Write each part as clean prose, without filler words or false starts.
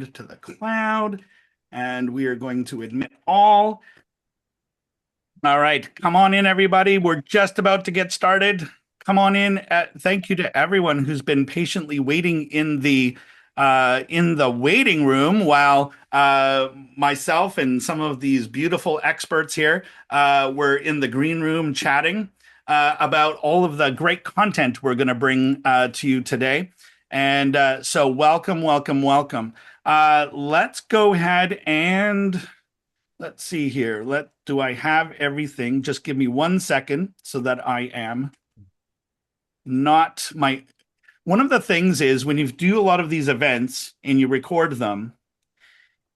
to the cloud, and we are going to admit all. All right, come on in, everybody. We're just about to get started. Come on in. Thank you to everyone who's been patiently waiting in the waiting room while myself and some of these beautiful experts here were in the green room chatting about all of the great content we're going to bring to you today. And so, welcome, welcome, welcome. Let's go ahead and let's see here. Do I have everything? Just give me 1 second so that I am not my. One of the things is when you do a lot of these events and you record them,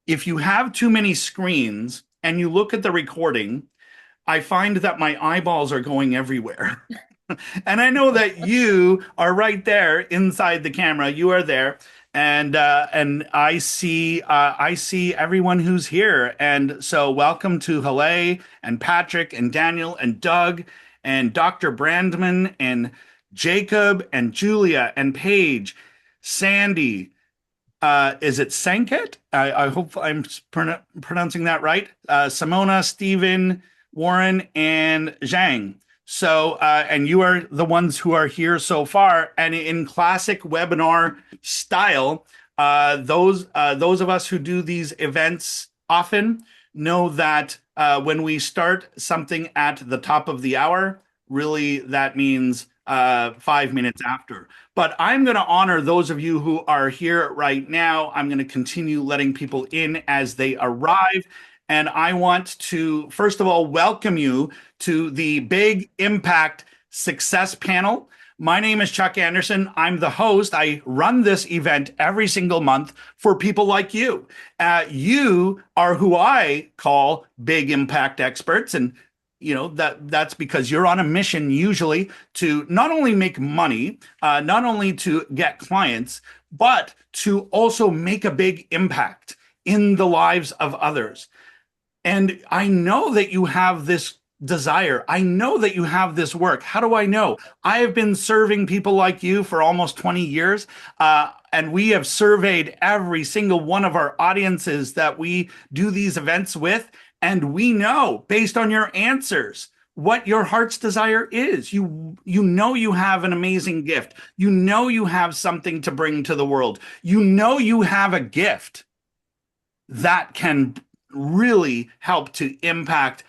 if you have too many screens and you look at the recording, I find that my eyeballs are going everywhere. And I know that you are right there inside the camera. You are there, and I see everyone who's here. And so, welcome to Haleh and Patrick and Daniel and Doug and Dr. Brandman and Jacob and Julia and Paige, Sandy. Is it Sanket? I hope I'm pronouncing that right. Simona, Stephen, Warren, and Zhang. So, and you are the ones who are here so far. And in classic webinar style, those of us who do these events often know that when we start something at the top of the hour, really that means 5 minutes after. But I'm going to honor those of you who are here right now. I'm going to continue letting people in as they arrive. And I want to, first of all, welcome you to the Big Impact Success Panel. My name is Chuck Anderson. I'm the host. I run this event every single month for people like you. You are who I call big impact experts. And that's because you're on a mission usually to not only make money, not only to get clients, but to also make a big impact in the lives of others. And I know that you have this desire. I know that you have this work. How do I know? I have been serving people like you for almost 20 years. And we have surveyed every single one of our audiences that we do these events with. And we know, based on your answers, what your heart's desire is. You know you have an amazing gift. You know you have something to bring to the world. You know you have a gift that can really help to impact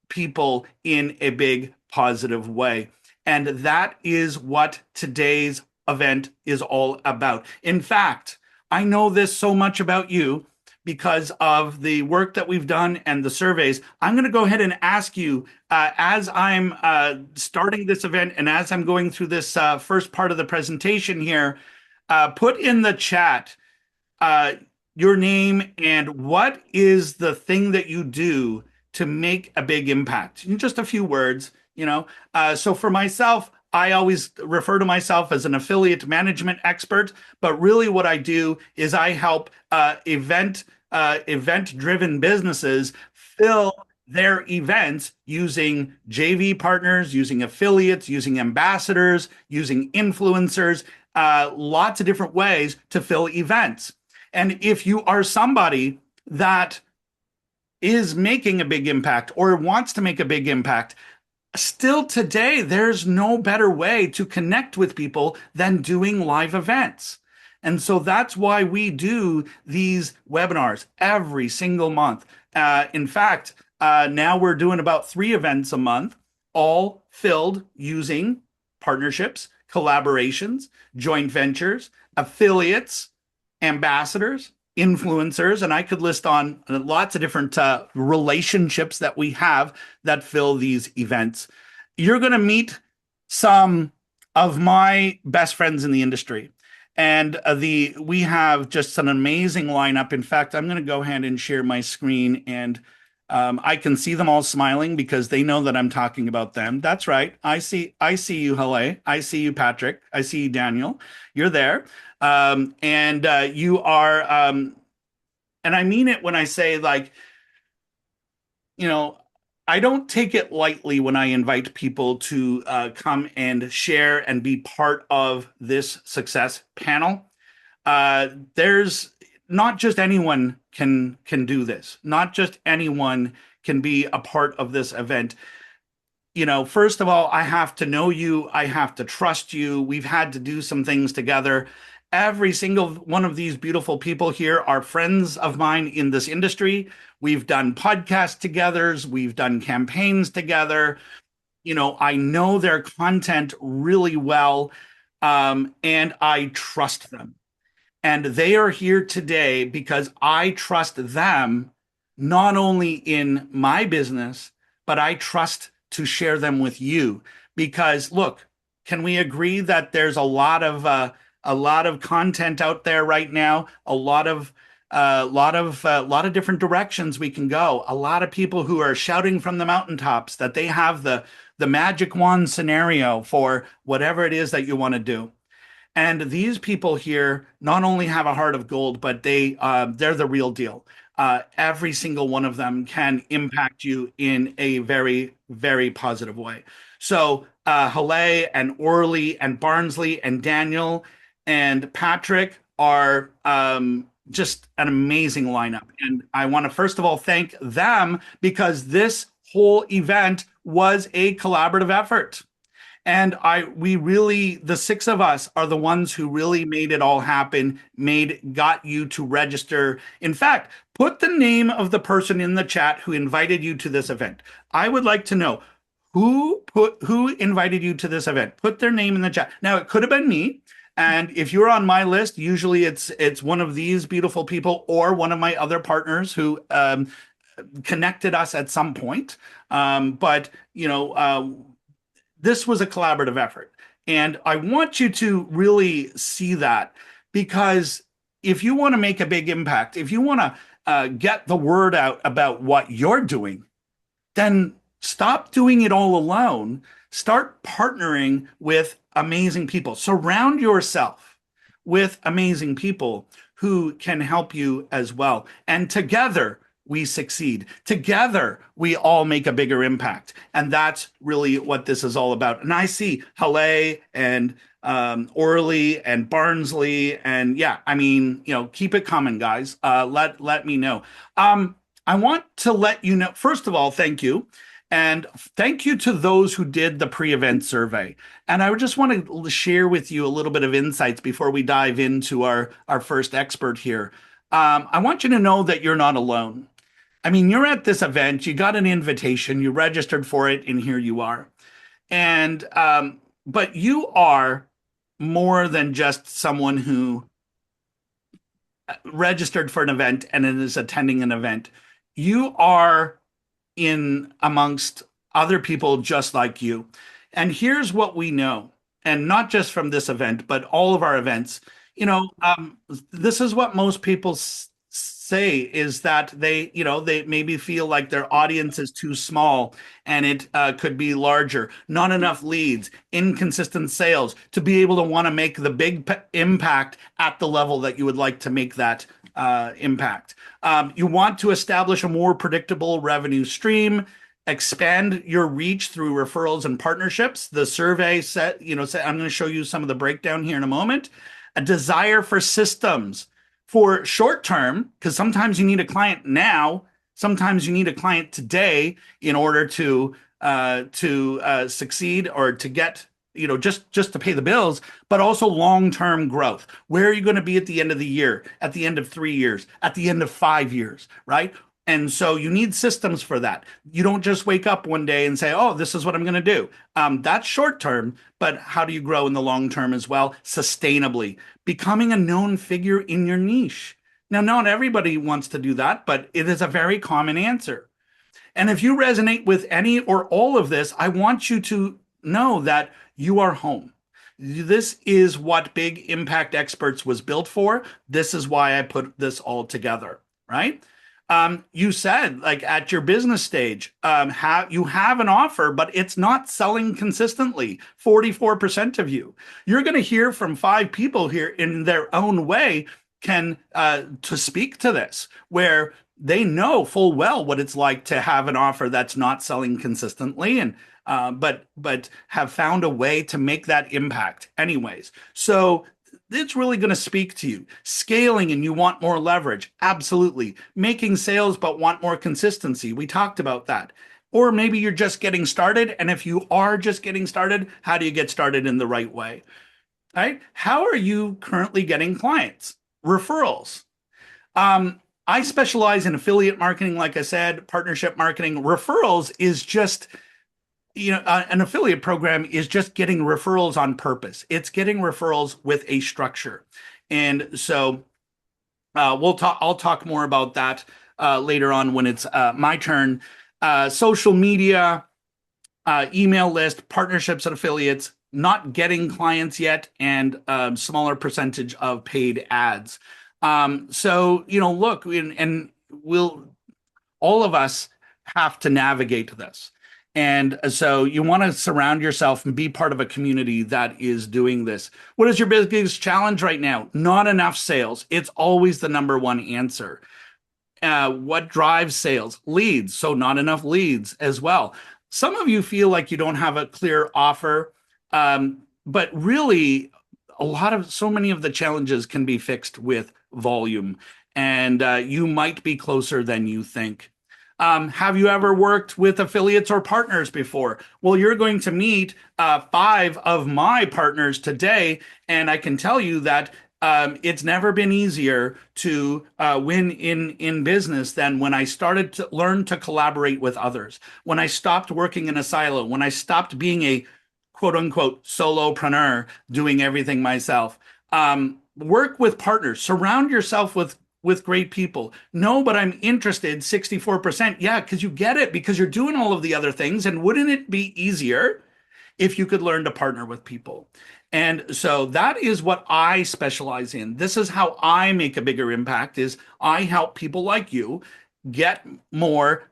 people in a big positive way. And that is what today's event is all about. In fact, I know this so much about you because of the work that we've done and the surveys. I'm going to go ahead and ask you, as I'm starting this event and as I'm going through this first part of the presentation here, put in the chat your name and what is the thing that you do to make a big impact in just a few words. So for myself, I always refer to myself as an affiliate management expert, but really what I do is I help event-driven businesses fill their events using JV partners, using affiliates, using ambassadors, using influencers, lots of different ways to fill events. And if you are somebody that is making a big impact or wants to make a big impact, still today, there's no better way to connect with people than doing live events. And so that's why we do these webinars every single month. In fact, now we're doing about 3 events a month, all filled using partnerships, collaborations, joint ventures, affiliates, ambassadors, influencers, and I could list on lots of different relationships that we have that fill these events. You're going to meet some of my best friends in the industry. And we have just an amazing lineup. In fact, I'm going to go ahead and share my screen, and I can see them all smiling because they know that I'm talking about them. That's right. I see you, Haleh. I see you, Patrick. I see you, Daniel. You're there. And you are, and I mean it when I say, like, I don't take it lightly when I invite people to come and share and be part of this success panel. There's not just anyone can do this. Not just anyone can be a part of this event. First of all, I have to know you. I have to trust you. We've had to do some things together. Every single one of these beautiful people here are friends of mine in this industry. We've done podcasts together. We've done campaigns together. I know their content really well, and I trust them. And they are here today because I trust them not only in my business, but I trust to share them with you. Because look, can we agree that there's a lot of content out there right now, a lot of different directions we can go. A lot of people who are shouting from the mountaintops that they have the magic wand scenario for whatever it is that you want to do. And these people here not only have a heart of gold, but they're the real deal. Every single one of them can impact you in a very, very positive way. So Haleh and Orly and Barnsley and Daniel and Patrick are just an amazing lineup. And I want to first of all thank them because this whole event was a collaborative effort. And we really, the six of us are the ones who really made it all happen, got you to register. In fact, put the name of the person in the chat who invited you to this event. I would like to know who invited you to this event. Put their name in the chat. Now, it could have been me. And if you're on my list, usually it's one of these beautiful people or one of my other partners who connected us at some point. But this was a collaborative effort. And I want you to really see that because if you want to make a big impact, if you want to get the word out about what you're doing, then stop doing it all alone. Start partnering with amazing people. Surround yourself with amazing people who can help you as well. And together, we succeed. Together, we all make a bigger impact. And that's really what this is all about. And I see Haleh and Orly and Barnsley. And yeah, I mean, keep it coming, guys. Let me know. I want to let you know, first of all, thank you. And thank you to those who did the pre-event survey. And I would just want to share with you a little bit of insights before we dive into our first expert here. I want you to know that you're not alone. I mean, you're at this event, you got an invitation, you registered for it, and here you are. And but you are more than just someone who registered for an event and is attending an event. You are in amongst other people just like you. And here's what we know, and not just from this event, but all of our events. This is what most people say is that they maybe feel like their audience is too small and it could be larger, not enough leads, inconsistent sales to be able to want to make the big impact at the level that you would like to make that impact. You want to establish a more predictable revenue stream, expand your reach through referrals and partnerships. The survey I'm going to show you some of the breakdown here in a moment. A desire for systems for short term, because sometimes you need a client now, sometimes you need a client today in order to succeed or to get just to pay the bills, but also long-term growth. Where are you going to be at the end of the year, at the end of 3 years, at the end of 5 years, right? And so you need systems for that. You don't just wake up one day and say, oh, this is what I'm going to do. That's short term, but how do you grow in the long term as well? Sustainably, becoming a known figure in your niche. Now, not everybody wants to do that, but it is a very common answer. And if you resonate with any or all of this, I want you to know that you are home. This is what Big Impact Experts was built for. This is why I put this all together, right? You said, like at your business stage, you have an offer, but it's not selling consistently. 44% of you. You're going to hear from 5 people here in their own way to speak to this, where they know full well what it's like to have an offer that's not selling consistently, and but have found a way to make that impact anyways. So it's really going to speak to you. Scaling and you want more leverage. Absolutely. Making sales but want more consistency. We talked about that. Or maybe you're just getting started. And if you are just getting started, how do you get started in the right way? Right? How are you currently getting clients? Referrals. I specialize in affiliate marketing, like I said, partnership marketing. Referrals is just, an affiliate program is just getting referrals on purpose. It's getting referrals with a structure. And so I'll talk more about that later on when it's my turn. Social media, email list, partnerships and affiliates, not getting clients yet, and smaller percentage of paid ads. Look, and we'll all of us have to navigate this. And so you want to surround yourself and be part of a community that is doing this. What is your biggest challenge right now? Not enough sales. It's always the number one answer. What drives sales? Leads. So not enough leads as well. Some of you feel like you don't have a clear offer, but really, so many of the challenges can be fixed with volume, and you might be closer than you think. Have you ever worked with affiliates or partners before? Well, you're going to meet 5 of my partners today, and I can tell you that it's never been easier to win in business than when I started to learn to collaborate with others, when I stopped working in a silo, when I stopped being a quote unquote solopreneur, doing everything myself. Work with partners, surround yourself with great people. No, but I'm interested 64%. Yeah, because you get it, because you're doing all of the other things. And wouldn't it be easier if you could learn to partner with people? And so that is what I specialize in. This is how I make a bigger impact, is I help people like you get more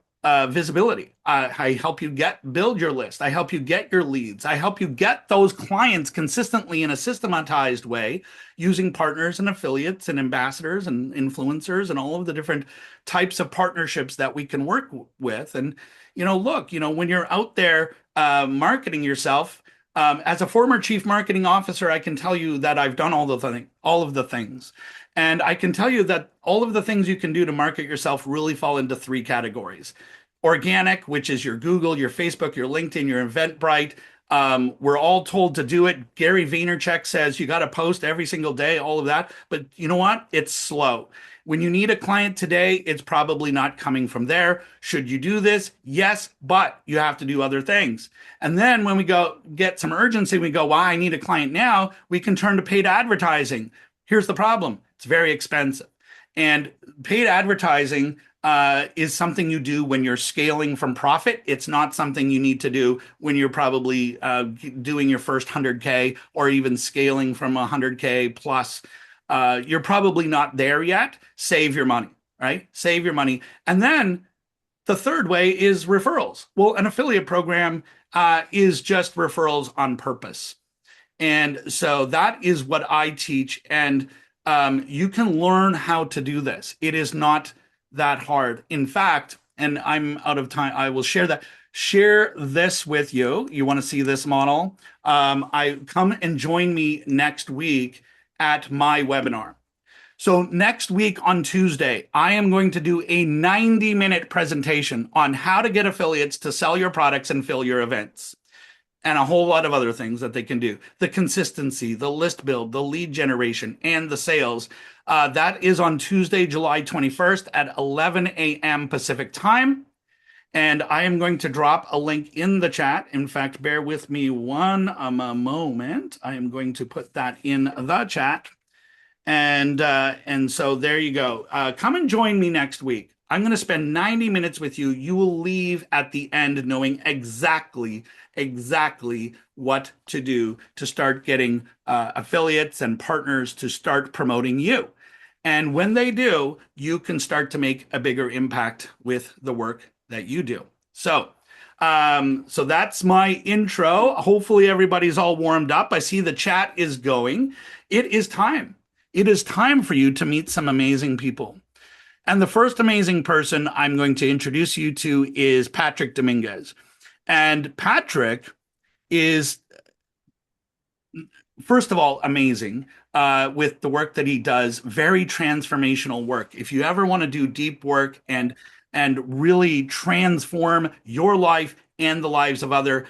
visibility. I help you build your list. I help you get your leads. I help you get those clients consistently in a systematized way using partners and affiliates and ambassadors and influencers and all of the different types of partnerships that we can work with. And, look, when you're out there marketing yourself, as a former chief marketing officer, I can tell you that I've done all of the things. And I can tell you that all of the things you can do to market yourself really fall into 3 categories. Organic, which is your Google, your Facebook, your LinkedIn, your Eventbrite. We're all told to do it. Gary Vaynerchuk says you got to post every single day, all of that. But you know what? It's slow. When you need a client today, it's probably not coming from there. Should you do this? Yes, but you have to do other things. And then when we go get some urgency, we go, well, I need a client now. We can turn to paid advertising. Here's the problem. It's very expensive. And paid advertising is something you do when you're scaling from profit. It's not something you need to do when you're probably doing your first 100K or even scaling from 100K plus. You're probably not there yet. Save your money, right? Save your money. And then the third way is referrals. Well, an affiliate program is just referrals on purpose. And so that is what I teach. And you can learn how to do this. It is not that hard. In fact, and I'm out of time, I will share this with you. You want to see this model? I come and join me next week at my webinar. So next week on Tuesday, I am going to do a 90-minute presentation on how to get affiliates to sell your products and fill your events, and a whole lot of other things that they can do. The consistency, the list build, the lead generation, and the sales. That is on Tuesday, July 21st at 11 a.m. Pacific time. And I am going to drop a link in the chat. In fact, bear with me one moment. I am going to put that in the chat. And so there you go. Come and join me next week. I'm going to spend 90 minutes with you. You will leave at the end knowing exactly what to do to start getting affiliates and partners to start promoting you. And when they do, you can start to make a bigger impact with the work that you do. So that's my intro. Hopefully everybody's all warmed up. I see the chat is going. It is time. It is time for you to meet some amazing people. And the first amazing person I'm going to introduce you to is Patrick Dominguez. And Patrick is, first of all, amazing. with the work that he does. Very transformational work. If you ever want to do deep work and really transform your life and the lives of others,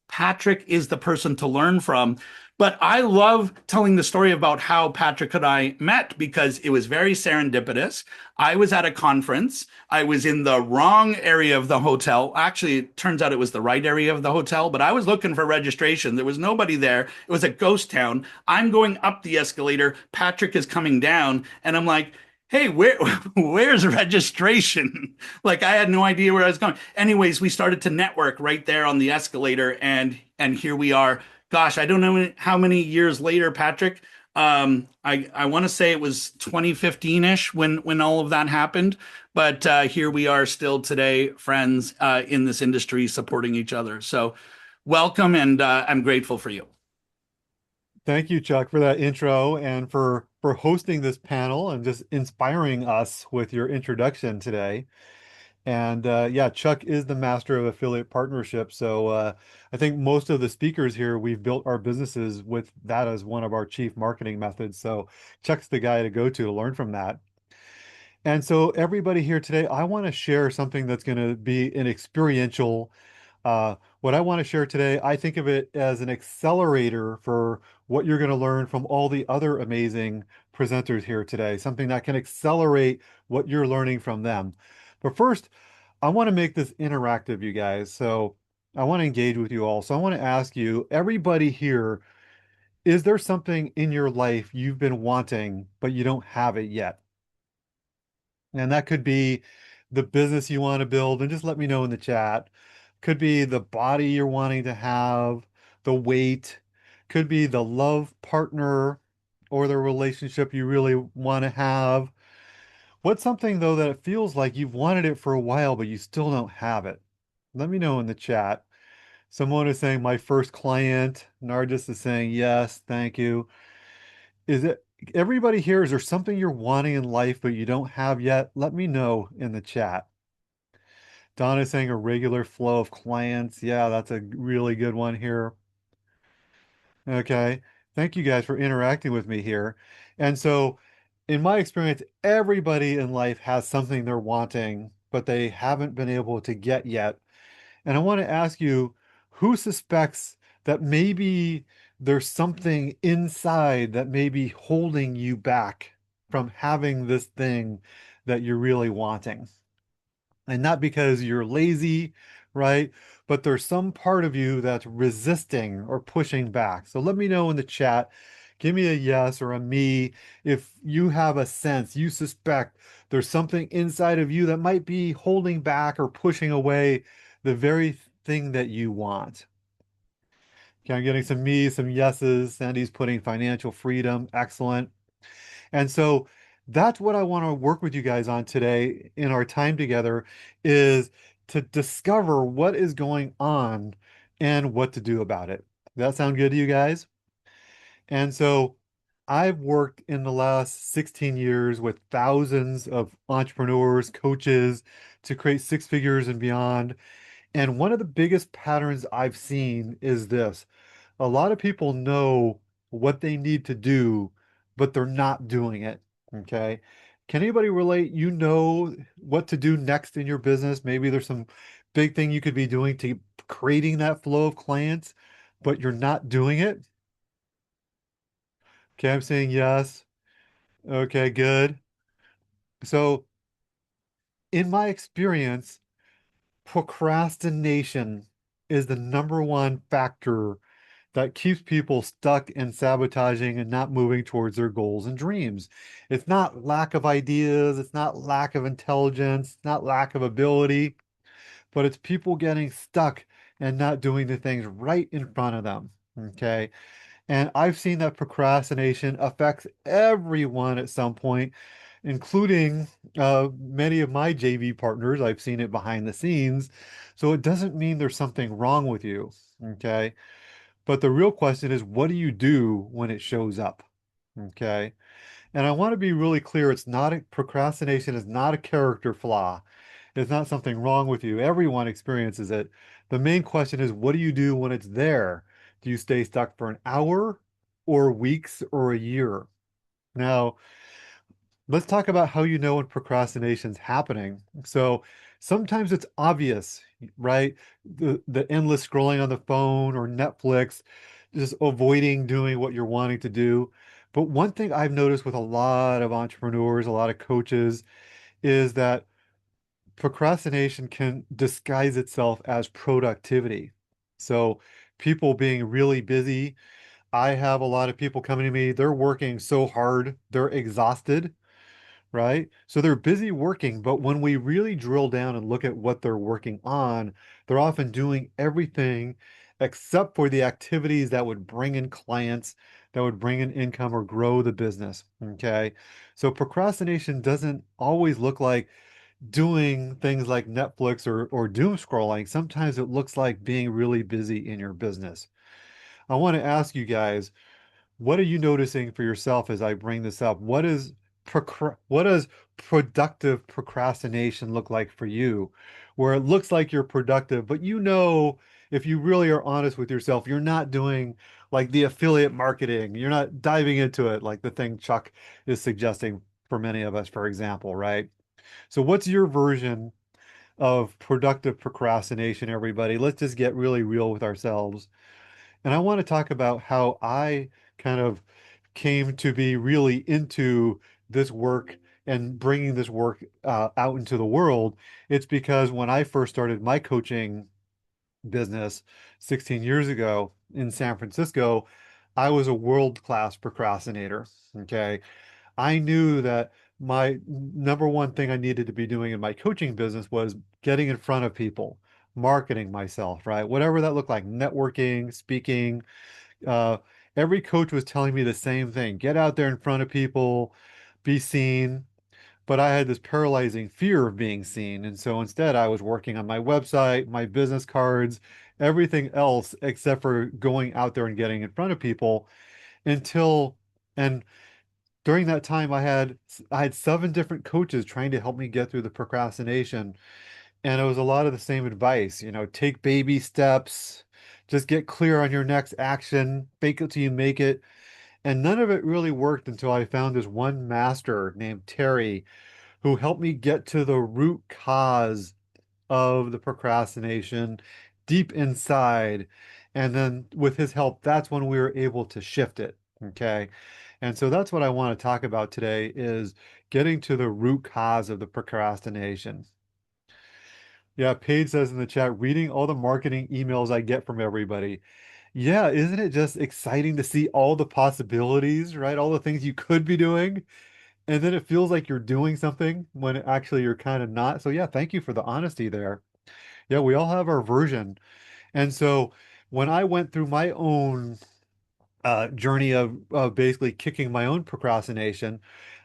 Patrick is the person to learn from. But I love telling the story about how Patrick and I met because it was very serendipitous. I was at a conference. I was in the wrong area of the hotel. Actually, it turns out it was the right area of the hotel, but I was looking for registration. There was nobody there. It was a ghost town. I'm going up the escalator. Patrick is coming down, and I'm like, hey, where's registration? Like I had no idea where I was going. Anyways, we started to network right there on the escalator, and here we are. Gosh, I don't know how many years later, Patrick. I want to say it was 2015-ish when all of that happened, but here we are still today, friends in this industry, supporting each other. So, welcome, and I'm grateful for you. Thank you, Chuck, for that intro and for hosting this panel and just inspiring us with your introduction today. And yeah, Chuck is the master of affiliate partnerships. So I think most of the speakers here, we've built our businesses with that as one of our chief marketing methods. So Chuck's the guy to go to learn from that. And so everybody here today, I want to share something that's going to be an experiential. What I want to share today, I think of it as an accelerator for what you're going to learn from all the other amazing presenters here today, something that can accelerate what you're learning from them. But first, I want to make this interactive, you guys. So I want to engage with you all. So I want to ask you, everybody here, is there something in your life you've been wanting, but you don't have it yet? And that could be the business you want to build, and just let me know in the chat. Could be the body you're wanting to have, the weight, could be the love partner or the relationship you really want to have. What's something though that it feels like you've wanted it for a while, but you still don't have it? Let me know in the chat. Someone is saying my first client. Nargis is saying yes, thank you. Is it everybody here? Is there something you're wanting in life but you don't have yet? Let me know in the chat. Donna's saying a regular flow of clients. Yeah, that's a really good one here. Okay. Thank you guys for interacting with me here. And so, in my experience, everybody in life has something they're wanting, but they haven't been able to get yet. And I want to ask you, who suspects that maybe there's something inside that may be holding you back from having this thing that you're really wanting? And not because you're lazy, right? But there's some part of you that's resisting or pushing back. So let me know in the chat. Give me a yes or a me if you have a sense, you suspect there's something inside of you that might be holding back or pushing away the very thing that you want. Okay, I'm getting some me, some yeses. Sandy's putting financial freedom. Excellent. And so that's what I want to work with you guys on today in our time together is to discover what is going on and what to do about it. Does that sound good to you guys? And so I've worked in the last 16 years with thousands of entrepreneurs, coaches to create six figures and beyond. And one of the biggest patterns I've seen is this. A lot of people know what they need to do, but they're not doing it. Okay. Can anybody relate? You know what to do next in your business. Maybe there's some big thing you could be doing to creating that flow of clients, but you're not doing it. Okay, I'm saying yes. Okay, good. So, in my experience, procrastination is the number one factor that keeps people stuck and sabotaging and not moving towards their goals and dreams. It's not lack of ideas, it's not lack of intelligence, it's not lack of ability, but it's people getting stuck and not doing the things right in front of them. Okay. And I've seen that procrastination affects everyone at some point, including many of my JV partners. I've seen it behind the scenes. So it doesn't mean there's something wrong with you. Okay. But the real question is, what do you do when it shows up? Okay. And I want to be really clear. It's not a procrastination is not a character flaw. It's not something wrong with you. Everyone experiences it. The main question is, what do you do when it's there? Do you stay stuck for an hour? or weeks or a year. Now, let's talk about how you know when procrastination's happening. So sometimes it's obvious, right? The endless scrolling on the phone or Netflix, just avoiding doing what you're wanting to do. But one thing I've noticed with a lot of entrepreneurs, a lot of coaches, is that procrastination can disguise itself as productivity. So people being really busy. I have a lot of people coming to me, they're working so hard, they're exhausted, right? So they're busy working, but when we really drill down and look at what they're working on, they're often doing everything except for the activities that would bring in clients, that would bring in income or grow the business. Okay. So procrastination doesn't always look like doing things like Netflix or doom scrolling. Sometimes it looks like being really busy in your business. I want to ask you guys, what are you noticing for yourself as I bring this up? What does productive procrastination look like for you? Where it looks like you're productive, but you know, if you really are honest with yourself, you're not doing like the affiliate marketing. You're not diving into it like the thing Chuck is suggesting for many of us, for example, right? So what's your version of productive procrastination, everybody? Let's just get really real with ourselves. And I want to talk about how I kind of came to be really into this work and bringing this work out into the world. It's because when I first started my coaching business 16 years ago in San Francisco, I was a world-class procrastinator. Okay. I knew that my number one thing I needed to be doing in my coaching business was getting in front of people, marketing myself, right? Whatever that looked like, networking, speaking. Uh, every coach was telling me the same thing: get out there in front of people, be seen. But I had this paralyzing fear of being seen. And so instead, I was working on my website, my business cards, everything else except for going out there and getting in front of people until, and during that time I had 7 different coaches trying to help me get through the procrastination, and it was a lot of the same advice, take baby steps, just get clear on your next action, fake it till you make it. And none of it really worked until I found this one master named Terry who helped me get to the root cause of the procrastination deep inside. And then with his help, that's when we were able to shift it. Okay. And so that's what I want to talk about today is getting to the root cause of the procrastination. Yeah, Paige says in the chat, reading all the marketing emails I get from everybody. Yeah, isn't it just exciting to see all the possibilities, right? All the things you could be doing. And then it feels like you're doing something when actually you're kind of not. So yeah, thank you for the honesty there. Yeah, we all have our version. And so when I went through my own journey of basically kicking my own procrastination,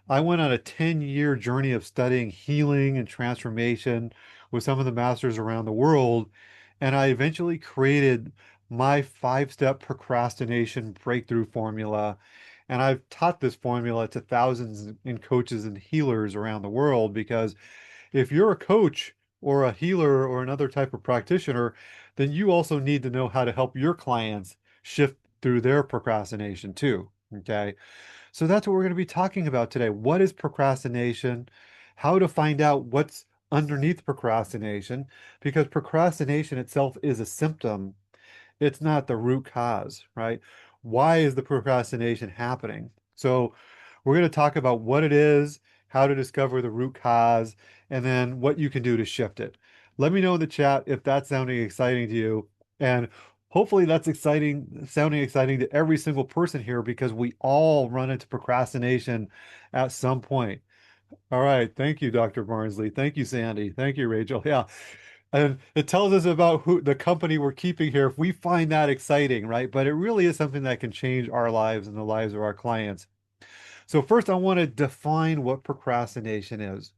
I went on a 10-year journey of studying healing and transformation with some of the masters around the world. And I eventually created my 5-step procrastination breakthrough formula. And I've taught this formula to thousands in coaches and healers around the world because if you're a coach or a healer or another type of practitioner, then you also need to know how to help your clients shift through their procrastination too. Okay. So that's what we're going to be talking about today. What is procrastination? How to find out what's underneath procrastination, because procrastination itself is a symptom, it's not the root cause, right? Why is the procrastination happening? So we're going to talk about what it is, how to discover the root cause, and then what you can do to shift it. Let me know in the chat if that's sounding exciting to you. And hopefully that's sounding exciting to every single person here because we all run into procrastination at some point. All right. Thank you, Dr. Barnsley. Thank you, Sandy. Thank you, Rachel. Yeah. And it tells us about who the company we're keeping here if we find that exciting, right? But it really is something that can change our lives and the lives of our clients. So first, I want to define what procrastination is.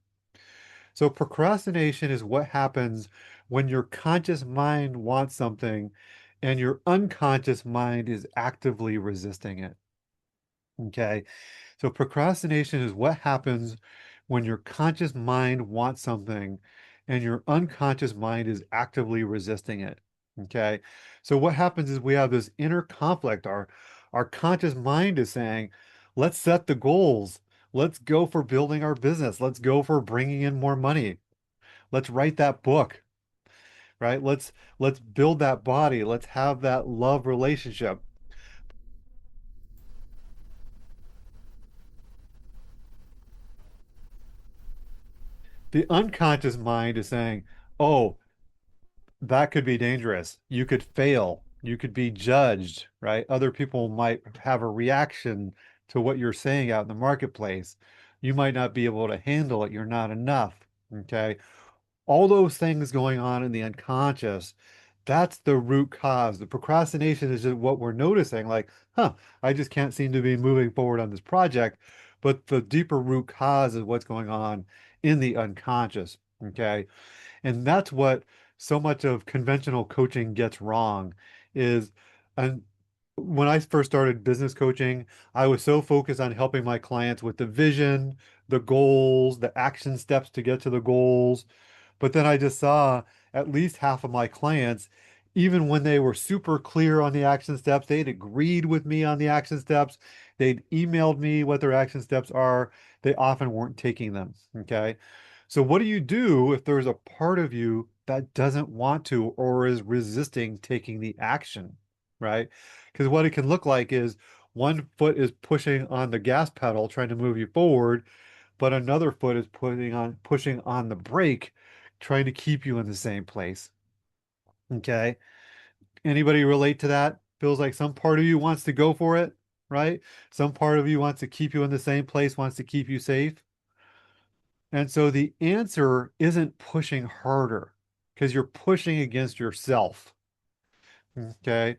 So procrastination is what happens when your conscious mind wants something and your unconscious mind is actively resisting it. Okay. So procrastination is what happens when your conscious mind wants something and your unconscious mind is actively resisting it. Okay. So what happens is we have this inner conflict. Our conscious mind is saying, let's set the goals. Let's go for building our business. Let's go for bringing in more money. Let's write that book, right? Let's build that body. Let's have that love relationship. The unconscious mind is saying, "Oh, that could be dangerous. You could fail. You could be judged, right? Other people might have a reaction to what you're saying out in the marketplace. You might not be able to handle it. You're not enough." Okay. All those things going on in the unconscious, that's the root cause. The procrastination is just what we're noticing, like, I just can't seem to be moving forward on this project. But the deeper root cause is what's going on in the unconscious. Okay. And that's what so much of conventional coaching gets wrong is, and when I first started business coaching, I was so focused on helping my clients with the vision, the goals, the action steps to get to the goals. But then I just saw at least half of my clients, even when they were super clear on the action steps, they'd agreed with me on the action steps, they'd emailed me what their action steps are, they often weren't taking them. Okay. So what do you do if there's a part of you that doesn't want to or is resisting taking the action, right? Because what it can look like is one foot is pushing on the gas pedal, trying to move you forward, but another foot is pushing on the brake, trying to keep you in the same place. Okay. Anybody relate to that? Feels like some part of you wants to go for it, right? Some part of you wants to keep you in the same place, wants to keep you safe. And so the answer isn't pushing harder because you're pushing against yourself. Okay.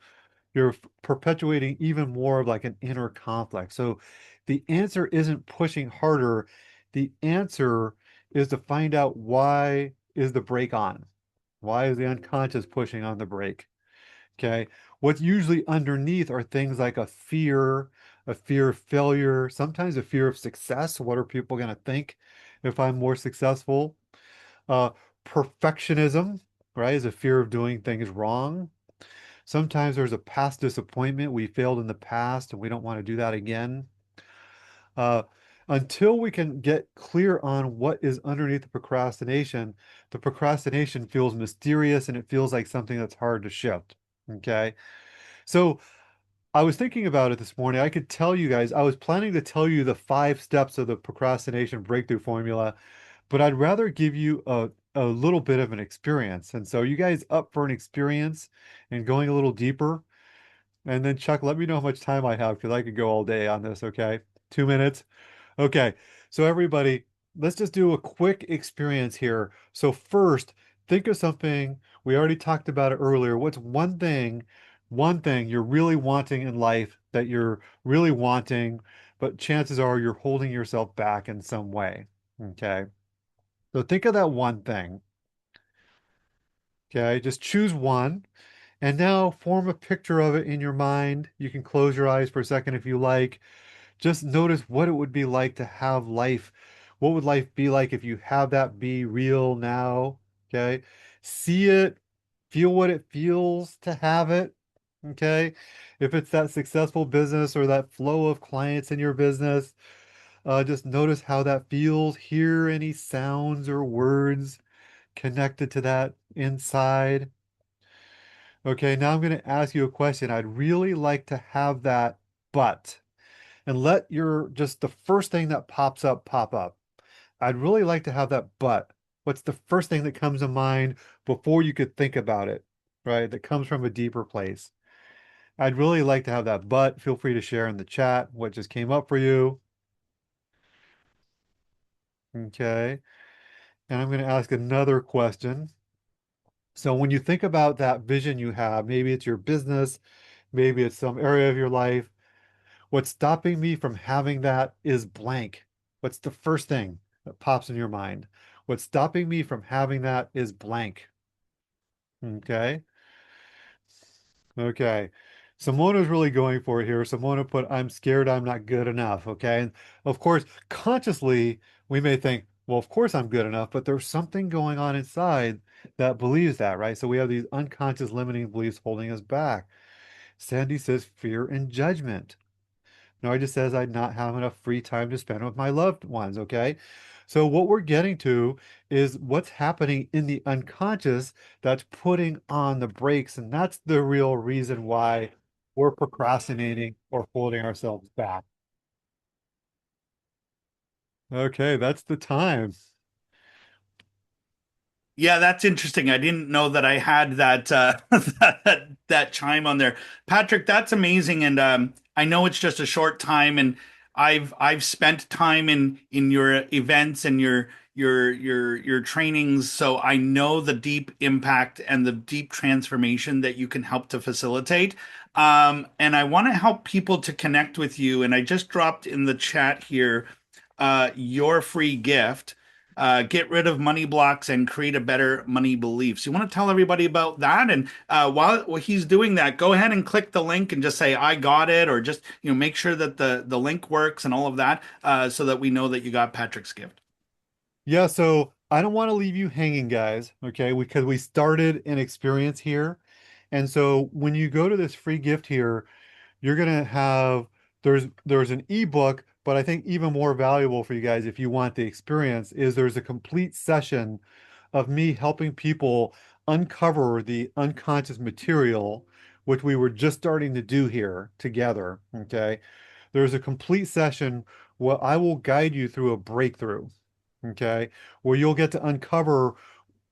You're perpetuating even more of like an inner conflict. So the answer isn't pushing harder. The answer is to find out why is the brake on? Why is the unconscious pushing on the brake? Okay. What's usually underneath are things like a fear of failure, sometimes a fear of success. What are people going to think if I'm more successful? Uh, Perfectionism, right, is a fear of doing things wrong. Sometimes there's a past disappointment. We failed in the past and we don't want to do that again. Uh, until we can get clear on what is underneath the procrastination feels mysterious and it feels like something that's hard to shift. Okay. So I was thinking about it this morning. I could tell you guys, I was planning to tell you the 5 steps of the procrastination breakthrough formula, but I'd rather give you a little bit of an experience. And so you guys up for an experience and going a little deeper? And then Chuck, let me know how much time I have because I could go all day on this, okay? 2 minutes. Okay. So everybody, let's just do a quick experience here. So first, think of something. We already talked about it earlier. What's one thing you're really wanting in life that you're really wanting, but chances are you're holding yourself back in some way. Okay. So think of that one thing. Okay. Just choose one. And now form a picture of it in your mind. You can close your eyes for a second if you like. Just notice what it would be like to have life. What would life be like if you have that be real now? Okay. See it, feel what it feels to have it. Okay. If it's that successful business or that flow of clients in your business, just notice how that feels. Hear any sounds or words connected to that inside. Okay, now I'm going to ask you a question. I'd really like to have that but, and let your just the first thing that pops up pop up. I'd really like to have that but. What's the first thing that comes to mind before you could think about it, right? That comes from a deeper place. I'd really like to have that but. Feel free to share in the chat what just came up for you. Okay, and I'm going to ask another question. So when you think about that vision you have, maybe it's your business, maybe it's some area of your life. What's stopping me from having that is blank. What's the first thing that pops in your mind? What's stopping me from having that is blank. Okay. Okay. Simona's really going for it here. Simona put, I'm scared I'm not good enough. Okay. And of course, consciously, we may think, well, of course I'm good enough, but there's something going on inside that believes that, right? So we have these unconscious limiting beliefs holding us back. Sandy says fear and judgment. Nora just says I'd not have enough free time to spend with my loved ones. Okay. So what we're getting to is what's happening in the unconscious that's putting on the brakes. And that's the real reason why we're procrastinating or holding ourselves back. Okay, that's the time. Yeah, that's interesting. I didn't know that I had that that chime on there. Patrick, that's amazing. And I know it's just a short time, and I've spent time in your events and your trainings, so I know the deep impact and the deep transformation that you can help to facilitate. And I want to help people to connect with you. And I just dropped in the chat here your free gift. Get rid of money blocks and create a better money beliefs. You want to tell everybody about that? And while he's doing that, go ahead and click the link and just say I got it, or just make sure that the link works and all of that, so that we know that you got Patrick's gift. Yeah, so I don't want to leave you hanging, guys, okay? Because we started an experience here. And so when you go to this free gift here, you're gonna have there's an ebook, but I think even more valuable for you guys if you want the experience is there's a complete session of me helping people uncover the unconscious material, which we were just starting to do here together. Okay. There's a complete session where I will guide you through a breakthrough. Okay. Where you'll get to uncover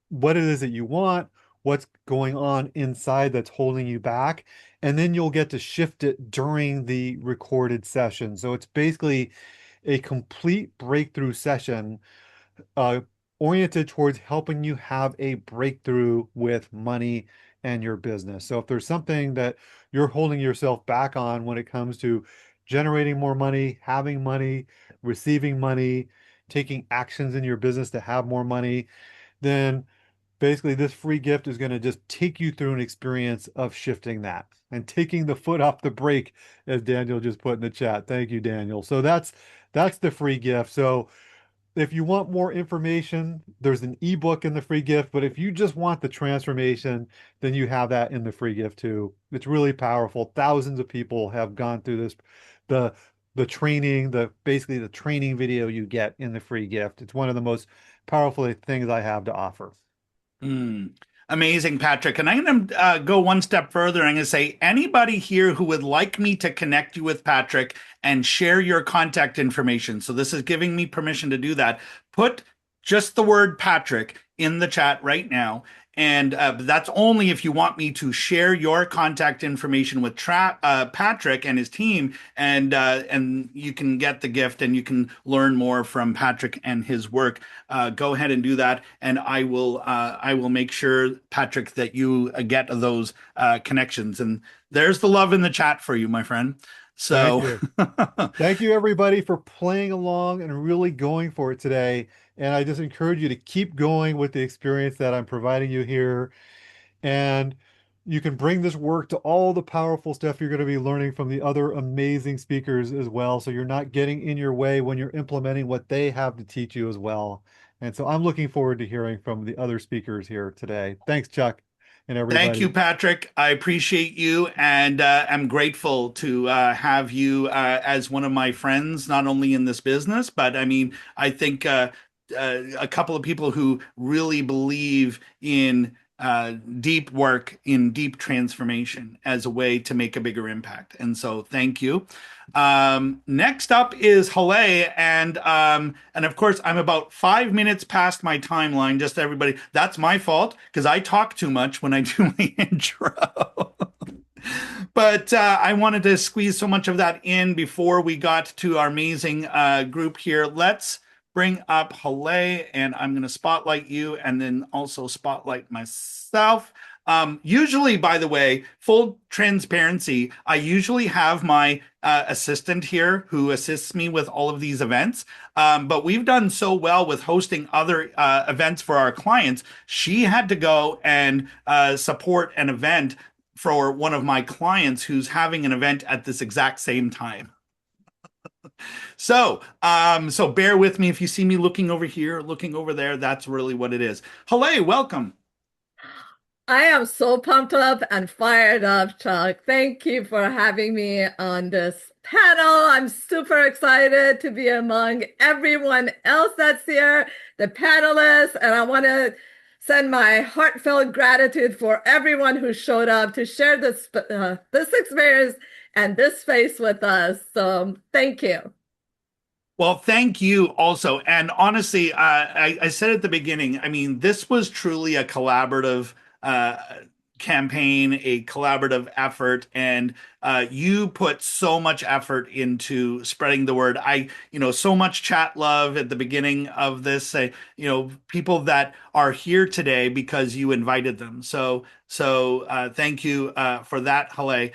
what it is that you want, what's going on inside that's holding you back, and then you'll get to shift it during the recorded session. So it's basically a complete breakthrough session uh, oriented towards helping you have a breakthrough with money and your business. So if there's something that you're holding yourself back on when it comes to generating more money, receiving money, taking actions in your business to have more money, then basically this free gift is going to just take you through an experience of shifting that and taking the foot off the brake, as Daniel just put in the chat. Thank you, Daniel. So that's the free gift. So if you want more information, there's an ebook in the free gift, but if you just want the transformation, then you have that in the free gift too. It's really powerful. Thousands of people have gone through this, the the training, the basically the training video you get in the free gift. It's one of the most powerful things I have to offer. Mm. Amazing, Patrick. And I'm going to go one step further. I'm going to say anybody here who would like me to connect you with Patrick and share your contact information. So this is giving me permission to do that. Put just the word Patrick in the chat right now. And that's only if you want me to share your contact information with Patrick and his team, and you can get the gift and you can learn more from Patrick and his work. Go ahead and do that, and I will make sure, Patrick, that you get those connections. And there's the love in the chat for you, my friend. Thank So you. Thank you, everybody, for playing along and really going for it today. And I just encourage you to keep going with the experience that I'm providing you here. And you can bring this work to all the powerful stuff you're going to be learning from the other amazing speakers as well. So you're not getting in your way when you're implementing what they have to teach you as well. And so I'm looking forward to hearing from the other speakers here today. Thanks, Chuck, and thank you, everybody. Patrick. I appreciate you, and I'm grateful to have you as one of my friends, not only in this business, but I mean, I think a couple of people who really believe in deep work, in deep transformation as a way to make a bigger impact. And so, thank you. Next up is Haleh, and of course I'm about 5 minutes past my timeline. Just everybody, that's my fault because I talk too much when I do my intro. But I wanted to squeeze so much of that in before we got to our amazing group here. Let's bring up Haleh, and I'm going to spotlight you and then also spotlight myself. Usually, by the way, full transparency, I usually have my assistant here who assists me with all of these events. But we've done so well with hosting other events for our clients. She had to go and support an event for one of my clients who's having an event at this exact same time. So bear with me if you see me looking over here, looking over there. That's really what it is. Haleh, welcome. I am so pumped up and fired up, Chuck. Thank you for having me on this panel. I'm super excited to be among everyone else that's here, the panelists, and I want to send my heartfelt gratitude for everyone who showed up to share this experience and this space with us. So thank you. Well, thank you also. And honestly, I said at the beginning, I mean, this was truly a collaborative uh, campaign, a collaborative effort, and you put so much effort into spreading the word. So much chat love at the beginning of this. People that are here today because you invited them. So thank you for that, Haleh.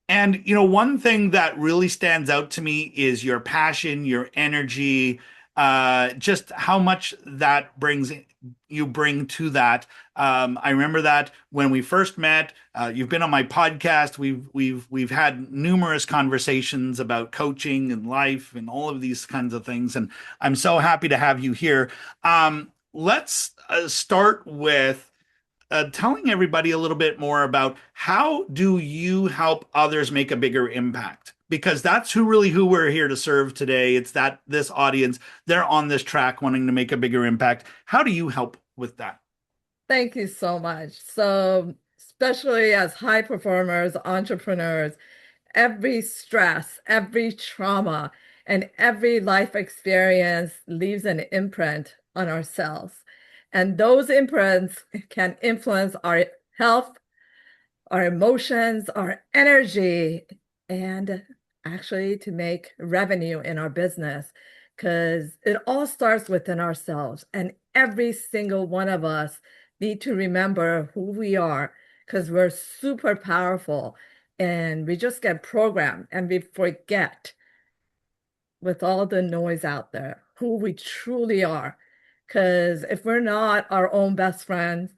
And one thing that really stands out to me is your passion, your energy, just how much that you bring to that. I remember that when we first met. You've been on my podcast. We've had numerous conversations about coaching and life and all of these kinds of things, and I'm so happy to have you here. Let's start with telling everybody a little bit more about how do you help others make a bigger impact, because that's who we're here to serve today. It's that this audience, they're on this track wanting to make a bigger impact. How do you help with that? Thank you so much. So, especially as high performers, entrepreneurs, every stress, every trauma, and every life experience leaves an imprint on ourselves. And those imprints can influence our health, our emotions, our energy, and actually to make revenue in our business. Because it all starts within ourselves. And every single one of us need to remember who we are because we're super powerful and we just get programmed and we forget with all the noise out there who we truly are. Because if we're not our own best friends,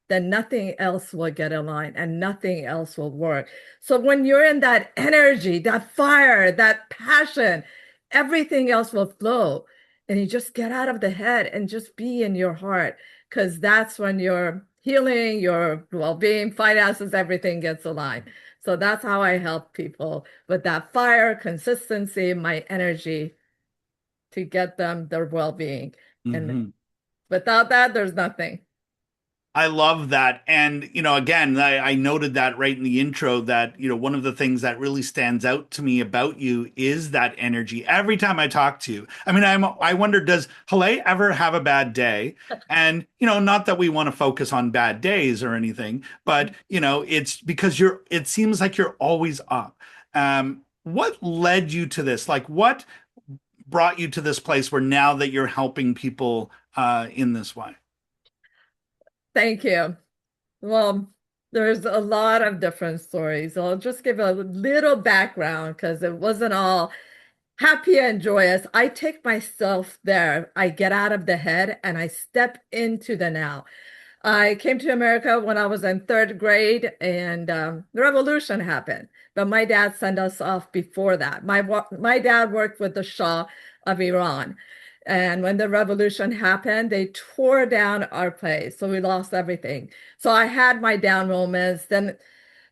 then nothing else will get aligned and nothing else will work. So when you're in that energy, that fire, that passion, everything else will flow. And you just get out of the head and just be in your heart, because that's when your healing, your well-being, finances, everything gets aligned. So that's how I help people with that fire, consistency, my energy to get them their well-being. And Mhm. without that, there's nothing. I love that. And, again, I noted that right in the intro that, one of the things that really stands out to me about you is that energy every time I talk to you. I mean, I wonder, does Haleh ever have a bad day? And, not that we want to focus on bad days or anything, but, it's because it seems like you're always up. What led you to this? Like, what brought you to this place where now that you're helping people in this way? Thank you. Well, there's a lot of different stories. I'll just give a little background because it wasn't all happy and joyous. I take myself there. I get out of the head and I step into the now. I came to America when I was in third grade, and the revolution happened. But my dad sent us off before that. My dad worked with the Shah of Iran. And when the revolution happened, they tore down our place. So we lost everything. So I had my down moments. Then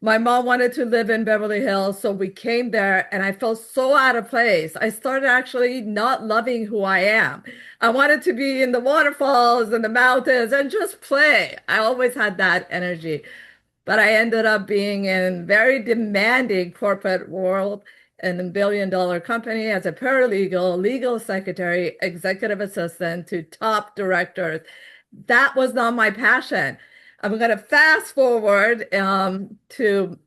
my mom wanted to live in Beverly Hills, so we came there and I felt so out of place. I started actually not loving who I am. I wanted to be in the waterfalls and the mountains and just play. I always had that energy. But I ended up being in very demanding corporate world in a billion-dollar company as a paralegal, legal secretary, executive assistant to top directors. That was not my passion. I'm going to fast forward to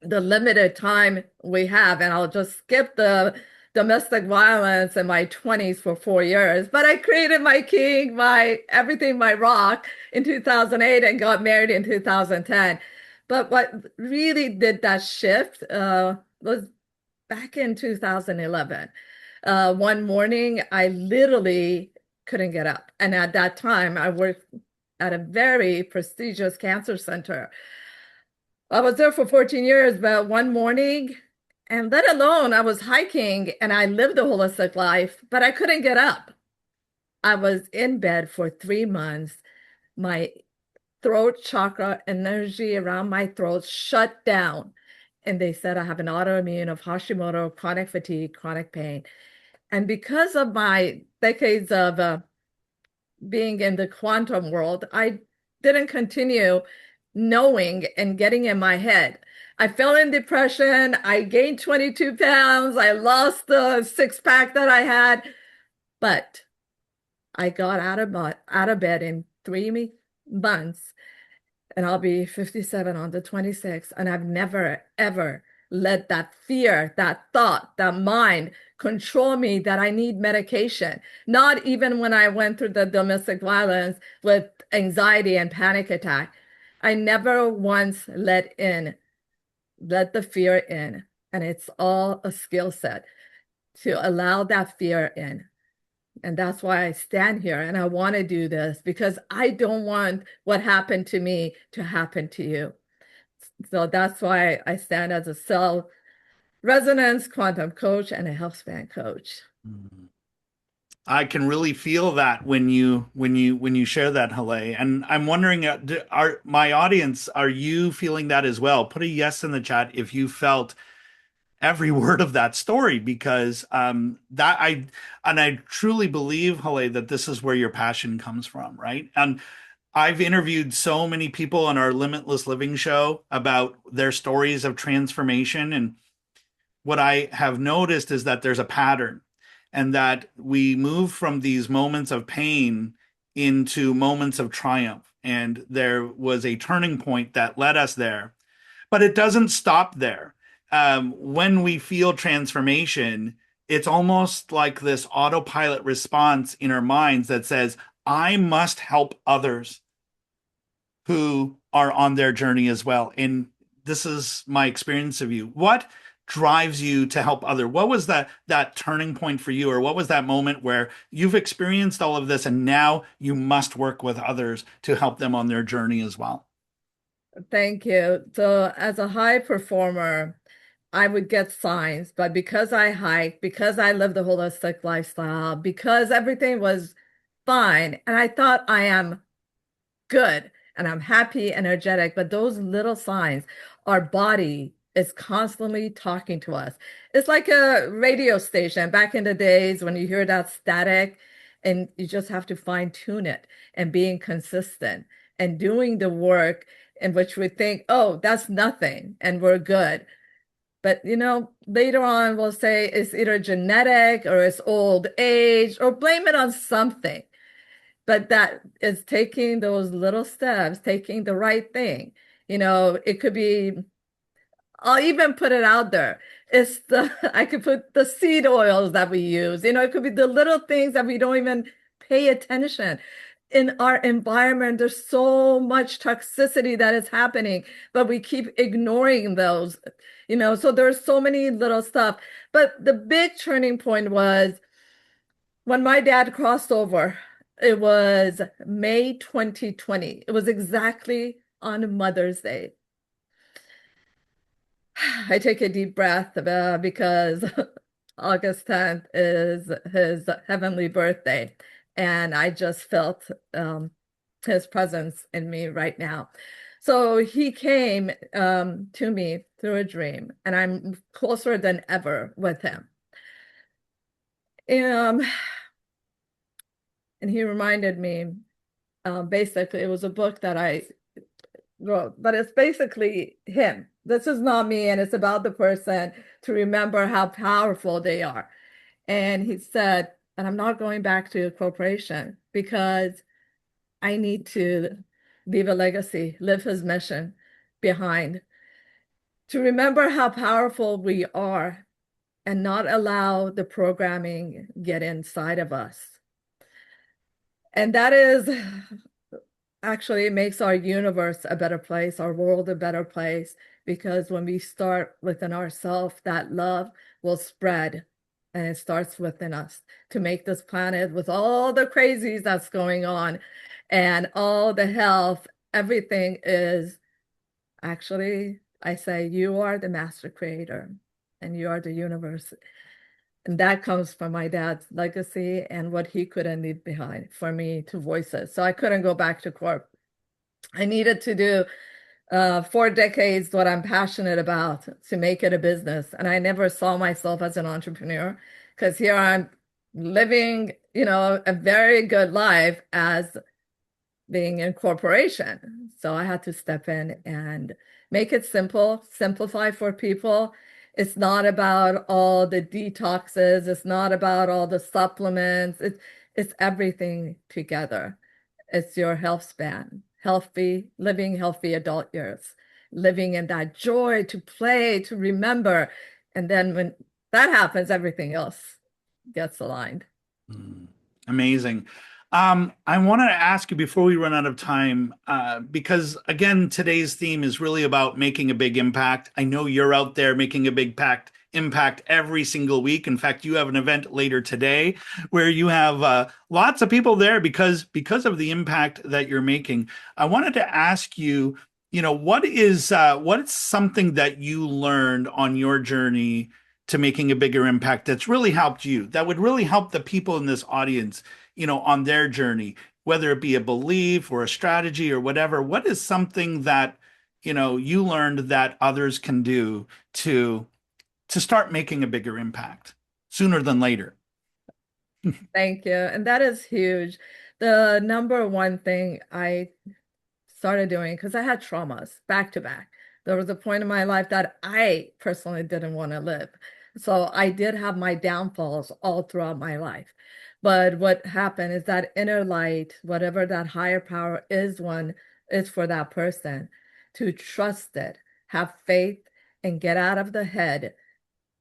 the limited time we have, and I'll just skip the domestic violence in my 20s for 4 years. But I created my king, my everything, my rock in 2008 and got married in 2010. But what really did that shift was back in 2011. One morning, I literally couldn't get up. And at that time, I worked at a very prestigious cancer center. I was there for 14 years, but one morning, and let alone I was hiking and I lived a holistic life, but I couldn't get up. I was in bed for 3 months. My throat chakra energy around my throat shut down. And they said I have an autoimmune of Hashimoto, chronic fatigue, chronic pain. And because of my decades of being in the quantum world, I didn't continue knowing and getting in my head. I fell in depression. I gained 22 pounds. I lost the six-pack that I had. But I got out of bed in 3 months, and I'll be 57 on the 26th. And I've never, ever let that fear, that thought, that mind control me that I need medication. Not even when I went through the domestic violence with anxiety and panic attack. I never once let the fear in. And it's all a skill set to allow that fear in. And that's why I stand here and I want to do this, because I don't want what happened to me to happen to you. So that's why I stand as a cell resonance quantum coach and a Healthspan coach. I can really feel that when you share that, Haleh. And I'm wondering, are my audience, are you feeling that as well? Put a yes in the chat if you felt every word of that story, because I truly believe, Haleh, that this is where your passion comes from, right? And I've interviewed so many people on our Limitless Living show about their stories of transformation, and what I have noticed is that there's a pattern, and that we move from these moments of pain into moments of triumph, and there was a turning point that led us there, but it doesn't stop there. When we feel transformation, it's almost like this autopilot response in our minds that says, I must help others who are on their journey as well. And this is my experience of you. What drives you to help other? What was that turning point for you? Or what was that moment where you've experienced all of this and now you must work with others to help them on their journey as well? Thank you. So as a high performer, I would get signs, but because I hike, because I lived a holistic lifestyle, because everything was fine, and I thought I am good and I'm happy, energetic, but those little signs, our body is constantly talking to us. It's like a radio station back in the days when you hear that static, and you just have to fine tune it and being consistent and doing the work in which we think, oh, that's nothing and we're good. But later on we'll say it's either genetic or it's old age or blame it on something. But that is taking those little steps, taking the right thing. It could be, I'll even put it out there. I could put the seed oils that we use. It could be the little things that we don't even pay attention. In our environment, there's so much toxicity that is happening, but we keep ignoring those, so there's so many little stuff. But the big turning point was when my dad crossed over. It was May 2020. It was exactly on Mother's Day. I take a deep breath because August 10th is his heavenly birthday. And I just felt his presence in me right now. So he came to me through a dream, and I'm closer than ever with him. And he reminded me, basically, it was a book that I wrote, but it's basically him. This is not me, and it's about the person to remember how powerful they are. And he said, and I'm not going back to a corporation because I need to leave a legacy, live his mission behind, to remember how powerful we are and not allow the programming get inside of us. And that is actually, it makes our universe a better place, our world a better place, because when we start within ourselves, that love will spread, and it starts within us to make this planet, with all the crazies that's going on and all the health, everything is actually, I say, you are the master creator and you are the universe. And that comes from my dad's legacy and what he couldn't leave behind for me to voice it. So I couldn't go back to corp. I needed to do 4 decades what I'm passionate about to make it a business. And I never saw myself as an entrepreneur because here I'm living, a very good life as being in corporation. So I had to step in and make it simple, simplify for people. It's not about all the detoxes. It's not about all the supplements. It's everything together. It's your health span, living healthy adult years, living in that joy to play, to remember. And then when that happens, everything else gets aligned. Amazing. I wanted to ask you before we run out of time, because again, today's theme is really about making a big impact. I know you're out there making a big impact every single week. In fact, you have an event later today where you have lots of people there because of the impact that you're making. I wanted to ask you, what is something that you learned on your journey to making a bigger impact that's really helped you, that would really help the people in this audience, on their journey, whether it be a belief or a strategy or whatever? What is something that, you learned that others can do to start making a bigger impact sooner than later? Thank you. And that is huge. The number one thing I started doing, because I had traumas back to back. There was a point in my life that I personally didn't want to live. So I did have my downfalls all throughout my life. But what happened is that inner light, whatever that higher power is for that person, to trust it, have faith, and get out of the head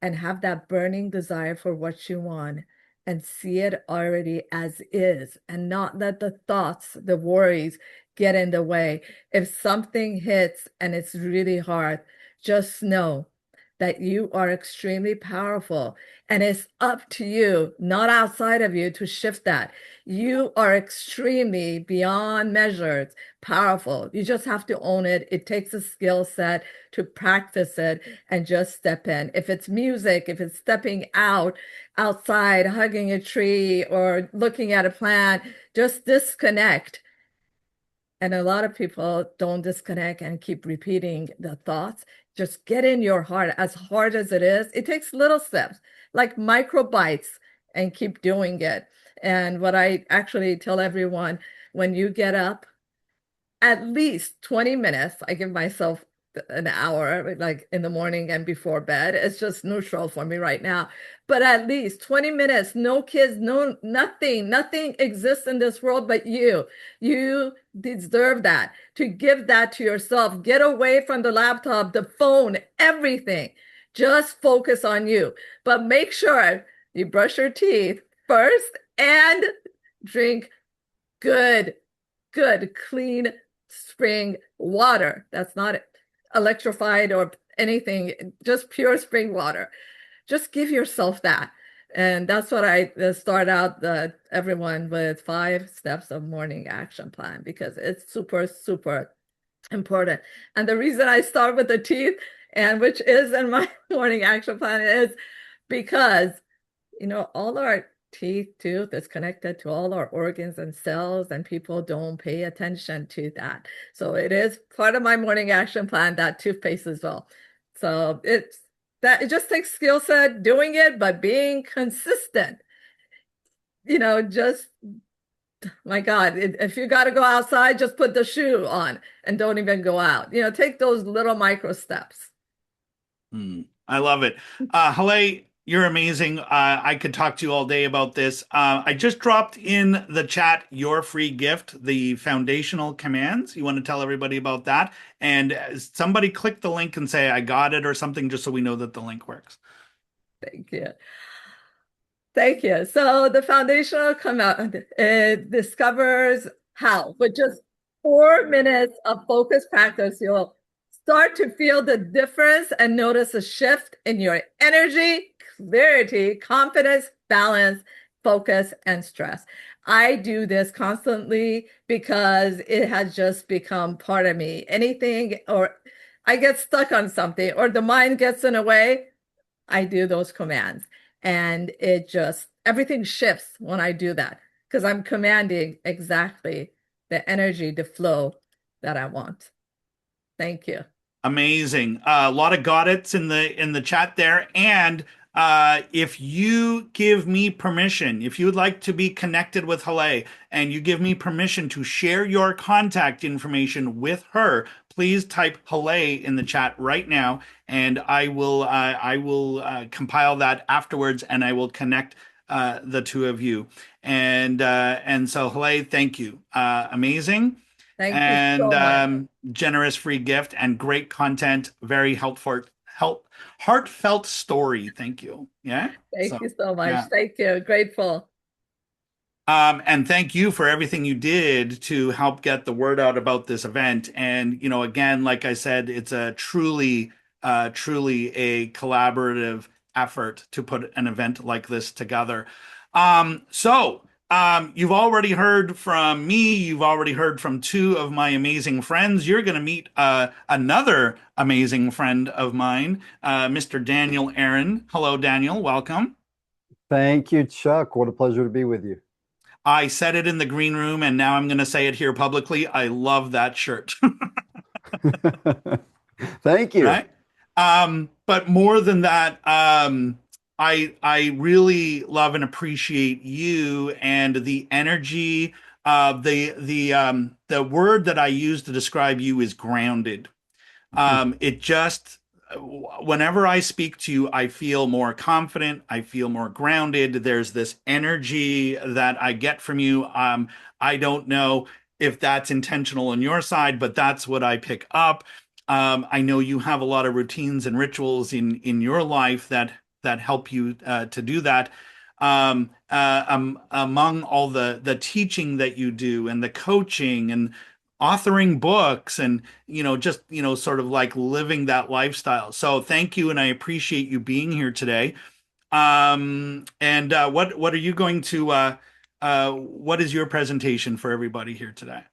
and have that burning desire for what you want and see it already as is and not let the thoughts, the worries get in the way. If something hits and it's really hard, just know that you are extremely powerful and it's up to you, not outside of you, to shift that. You are extremely beyond measures powerful. You just have to own it. It takes a skill set to practice it and just step in. If it's music, if it's stepping outside, hugging a tree or looking at a plant, just disconnect. And a lot of people don't disconnect and keep repeating the thoughts. Just get in your heart, as hard as it is. It takes little steps, like micro bites, and keep doing it. And what I actually tell everyone, when you get up, at least 20 minutes, I give myself an hour, like in the morning and before bed. It's just neutral for me right now. But at least 20 minutes, no kids, no nothing exists in this world but you. You deserve that, to give that to yourself. Get away from the laptop, the phone, everything. Just focus on you. But make sure you brush your teeth first and drink good, clean spring water. That's not electrified or anything, just pure spring water. Just give yourself that. And that's what I start out everyone with 5 steps of morning action plan, because it's super, super important. And the reason I start with the teeth, and which is in my morning action plan, is because, all our tooth is connected to all our organs and cells, and people don't pay attention to that. So it is part of my morning action plan, that toothpaste as well. So it just takes skill set doing it, but being consistent. Just, my God, if you got to go outside, just put the shoe on and don't even go out. Take those little micro steps. I love it. Haleh, you're amazing. I could talk to you all day about this. I just dropped in the chat your free gift, the foundational commands. You want to tell everybody about that? And somebody click the link and say, I got it or something, just so we know that the link works. Thank you. Thank you. So the foundational command, it discovers how, with just 4 minutes of focused practice, you'll start to feel the difference and notice a shift in your energy, clarity, confidence, balance, focus, and stress. I do this constantly because it has just become part of me. Anything, or I get stuck on something, or the mind gets in a way, I do those commands. And everything shifts when I do that, because I'm commanding exactly the energy to flow that I want. Thank you. Amazing. A lot of got it's in the chat there. And if you give me permission, if you would like to be connected with Haleh and you give me permission to share your contact information with her, please type Haleh in the chat right now, and I will compile that afterwards, and I will connect the two of you. And so Haleh, thank you. Amazing. Thank you And so much. generous free gift and great content, very heartfelt story. Thank you. Yeah. Thank So you so much. yeah. Thank you. Grateful. And thank you for everything you did to help get the word out about this event. And, again, like I said, it's a truly a collaborative effort to put an event like this together. You've already heard from me. You've already heard from two of my amazing friends. You're going to meet another amazing friend of mine, Mr. Daniel Aaron. Hello, Daniel. Welcome. Thank you, Chuck. What a pleasure to be with you. I said it in the green room, and now I'm going to say it here publicly. I love that shirt. Thank you. Right? But more than that, I really love and appreciate you and the energy. The word that I use to describe you is grounded. It just, whenever I speak to you, I feel more confident. I feel more grounded. There's this energy that I get from you. I don't know if that's intentional on your side, but that's what I pick up. I know you have a lot of routines and rituals in your life that help you to do that. Among all the teaching that you do and the coaching and authoring books and just sort of like living that lifestyle. So thank you, and I appreciate you being here today. And what are you going to what is your presentation for everybody here today?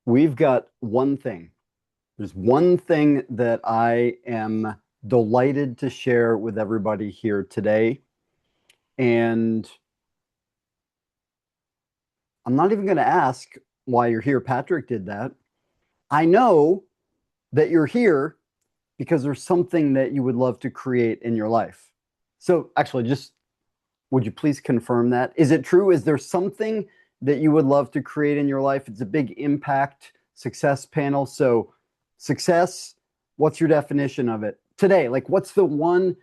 We've got one thing. There's one thing that I am delighted to share with everybody here today. And I'm not even going to ask why you're here. Patrick did that. I know that you're here because there's something that you would love to create in your life. So actually, just would you please confirm that? Is it true? Is there something that you would love to create in your life? It's a big impact success panel. So success, what's your definition of it today? Like, what's the one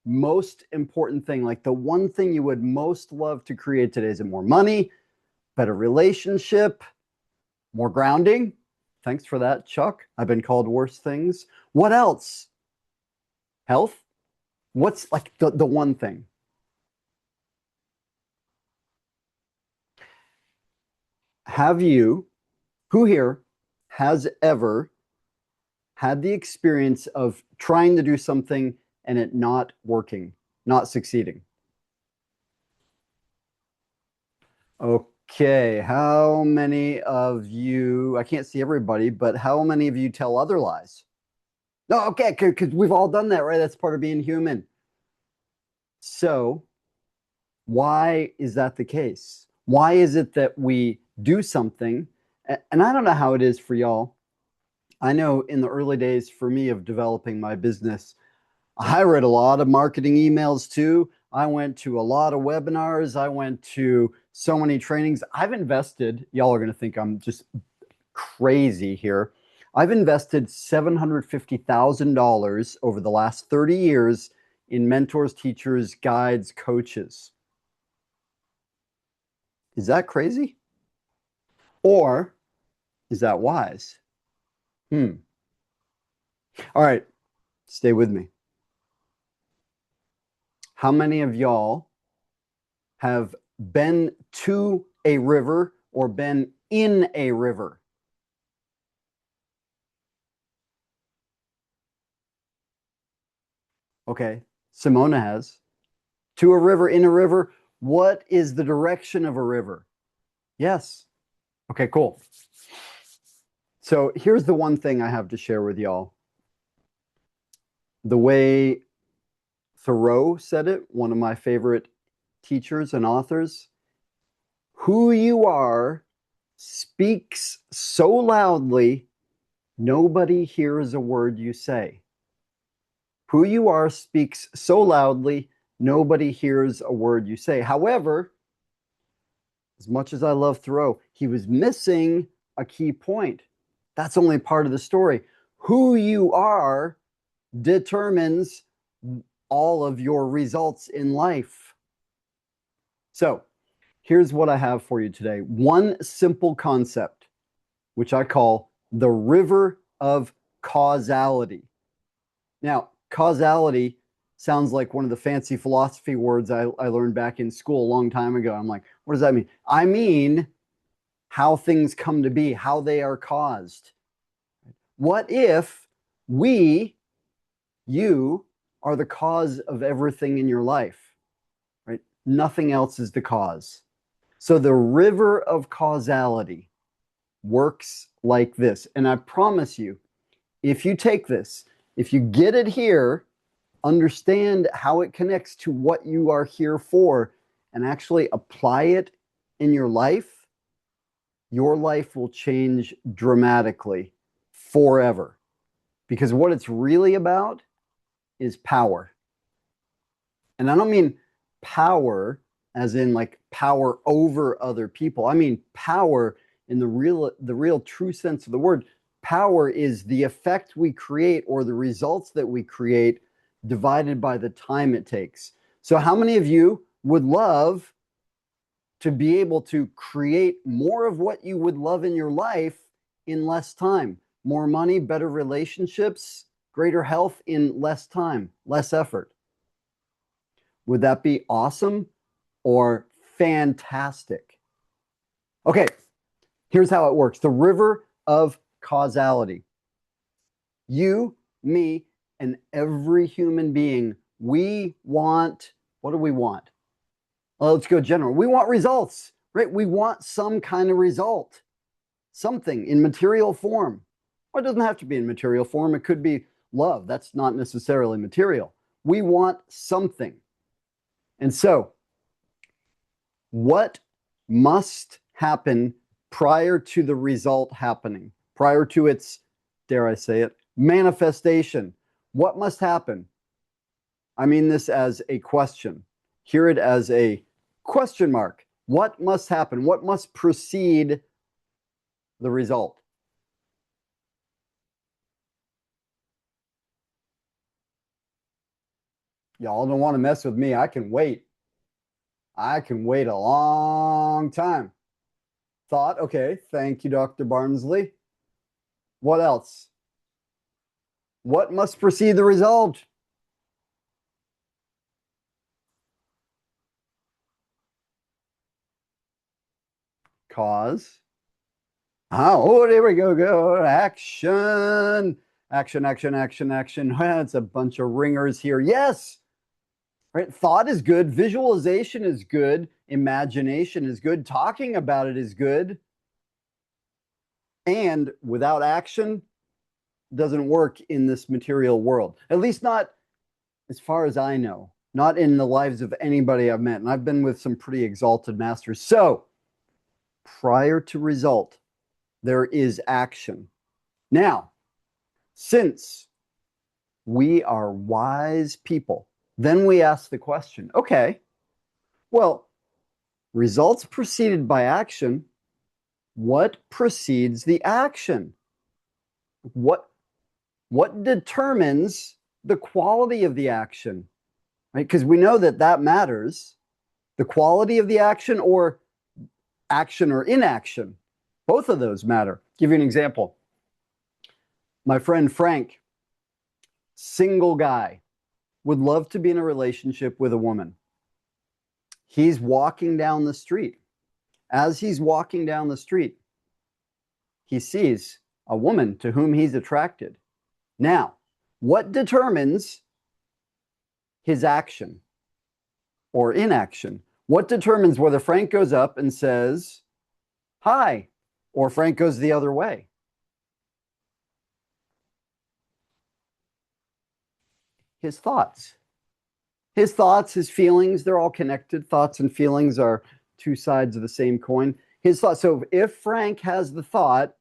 most important thing? Like the one thing you would most love to create today? Is it more money, better relationship, more grounding? Thanks for that, Chuck. I've been called worse things. What else? Health? What's like the one thing? Have you, who here has ever had the experience of trying to do something and it not working, not succeeding? Okay, how many of you, I can't see everybody, but how many of you tell other lies? No, okay, because we've all done that, right? That's part of being human. So why is that the case? Why is it that we do something? And I don't know how it is for y'all. I know in the early days for me of developing my business, I read a lot of marketing emails too. I went to a lot of webinars. I went to so many trainings. I've invested, y'all are going to think I'm just crazy here. I've invested $750,000 over the last 30 years in mentors, teachers, guides, coaches. Is that crazy? Or is that wise? All right, stay with me. How many of y'all have been to a river or been in a river? Okay, Simona has. To a river, in a river. What is the direction of a river? Yes. Okay, cool. So here's the one thing I have to share with y'all. The way Thoreau said it, one of my favorite teachers and authors, who you are speaks so loudly, nobody hears a word you say. Who you are speaks so loudly, nobody hears a word you say. However, as much as I love Thoreau, he was missing a key point. That's only part of the story. Who you are determines all of your results in life. So, here's what I have for you today. One simple concept, which I call the river of causality. Now, causality sounds like one of the fancy philosophy words I learned back in school a long time ago. I'm like, what does that mean? I mean how things come to be, how they are caused. What if you are the cause of everything in your life, right? Nothing else is the cause. So the river of causality works like this. And I promise you, if you take this, if you get it here, understand how it connects to what you are here for, and actually apply it in your life will change dramatically forever. Because what it's really about is power. And I don't mean power as in like power over other people. I mean power in the real true sense of the word. Power is the effect we create or the results that we create divided by the time it takes. So how many of you would love to be able to create more of what you would love in your life in less time? More money, better relationships, greater health in less time, less effort. Would that be awesome or fantastic? Okay, here's how it works. The river of causality. You, me, and every human being, we want, what do we want? Well, let's go general. We want results, right? We want some kind of result, something in material form. Well, it doesn't have to be in material form. It could be love. That's not necessarily material. We want something. And so, what must happen prior to the result happening, prior to its, dare I say it, manifestation? What must happen? I mean this as a question. Hear it as a question mark. What must happen? What must precede the result? Y'all don't want to mess with me. I can wait. I can wait a long time. Thought, okay, thank you, Dr. Barnsley. What else? What must precede the result? Cause. Oh, there we go. Action. Action, action, action, action. Well, it's a bunch of ringers here. Yes. Right? Thought is good. Visualization is good. Imagination is good. Talking about it is good. And without action, doesn't work in this material world. At least not as far as I know. Not in the lives of anybody I've met. And I've been with some pretty exalted masters. So, prior to result, there is action. Now, since we are wise people, then we ask the question, okay, well, results preceded by action, what precedes the action? What determines the quality of the action? Right? Because we know that matters. The quality of the action or inaction. Both of those matter. Give you an example. My friend Frank, single guy, would love to be in a relationship with a woman. He's walking down the street. As he's walking down the street, he sees a woman to whom he's attracted. Now, what determines his action or inaction? What determines whether Frank goes up and says, hi, or Frank goes the other way? His thoughts. His thoughts, his feelings, they're all connected. Thoughts and feelings are two sides of the same coin. his thought. So if Frank has the thought,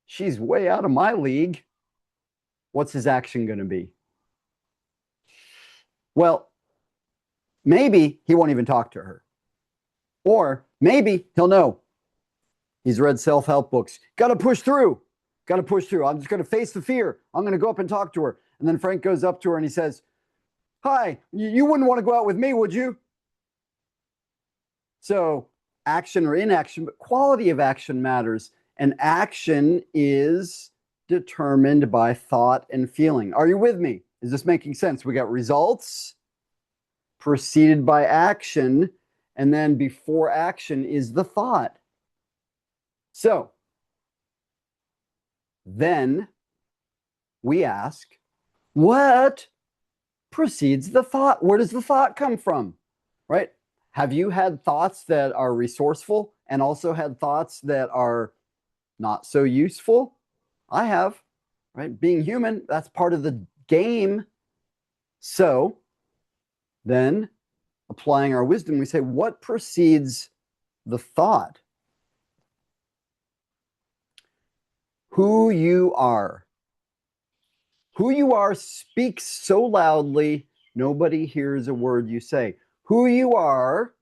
she's way out of my league, what's his action going to be? Well, maybe he won't even talk to her. Or maybe he'll know. He's read self-help books. Got to push through. Got to push through. I'm just going to face the fear. I'm going to go up and talk to her. And then Frank goes up to her and he says, hi, you wouldn't want to go out with me, would you? So action or inaction, but quality of action matters. And action is determined by thought and feeling. Are you with me? Is this making sense? We got results preceded by action, and then before action is the thought. So then we ask, what precedes the thought? Where does the thought come from? Right? Have you had thoughts that are resourceful and also had thoughts that are not so useful? I have, right? Being human, that's part of the game. So then, applying our wisdom, we say, what precedes the thought? Who you are. Who you are speaks so loudly, nobody hears a word you say. Who you are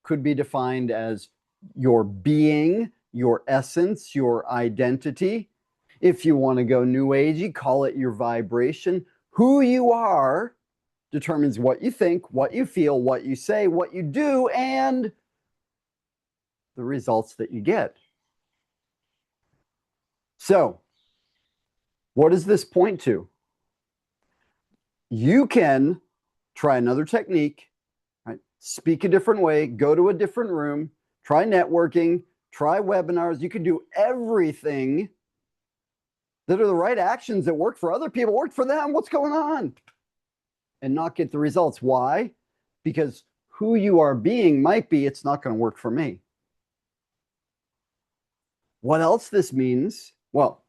could be defined as your being, your essence, your identity. If you want to go new agey, call it your vibration. Who you are determines what you think, what you feel, what you say, what you do, and the results that you get. So, what does this point to? You can try another technique, right? Speak a different way, go to a different room, try networking, try webinars. You can do everything that are the right actions that work for other people, work for them. What's going on? And not get the results. Why? Because who you are being might be, it's not going to work for me. What else this means? Well,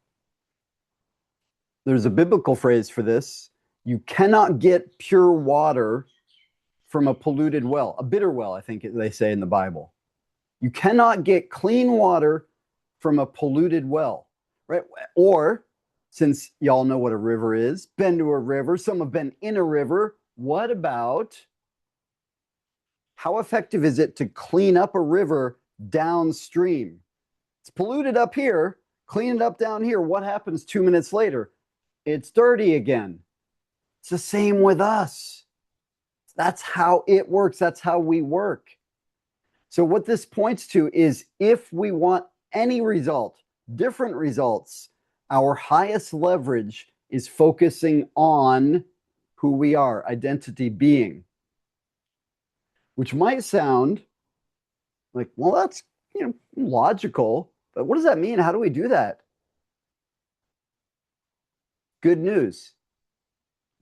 there's a biblical phrase for this. You cannot get pure water from a polluted well, a bitter well, I think they say in the Bible. You cannot get clean water from a polluted well, right? Or, since y'all know what a river is, been to a river, some have been in a river. What about how effective is it to clean up a river downstream? It's polluted up here, clean it up down here. What happens 2 minutes later? It's dirty again. It's the same with us. That's how it works. That's how we work. So what this points to is if we want any result, different results, our highest leverage is focusing on who we are, identity, being. Which might sound like, well, that's logical, but what does that mean? How do we do that? Good news.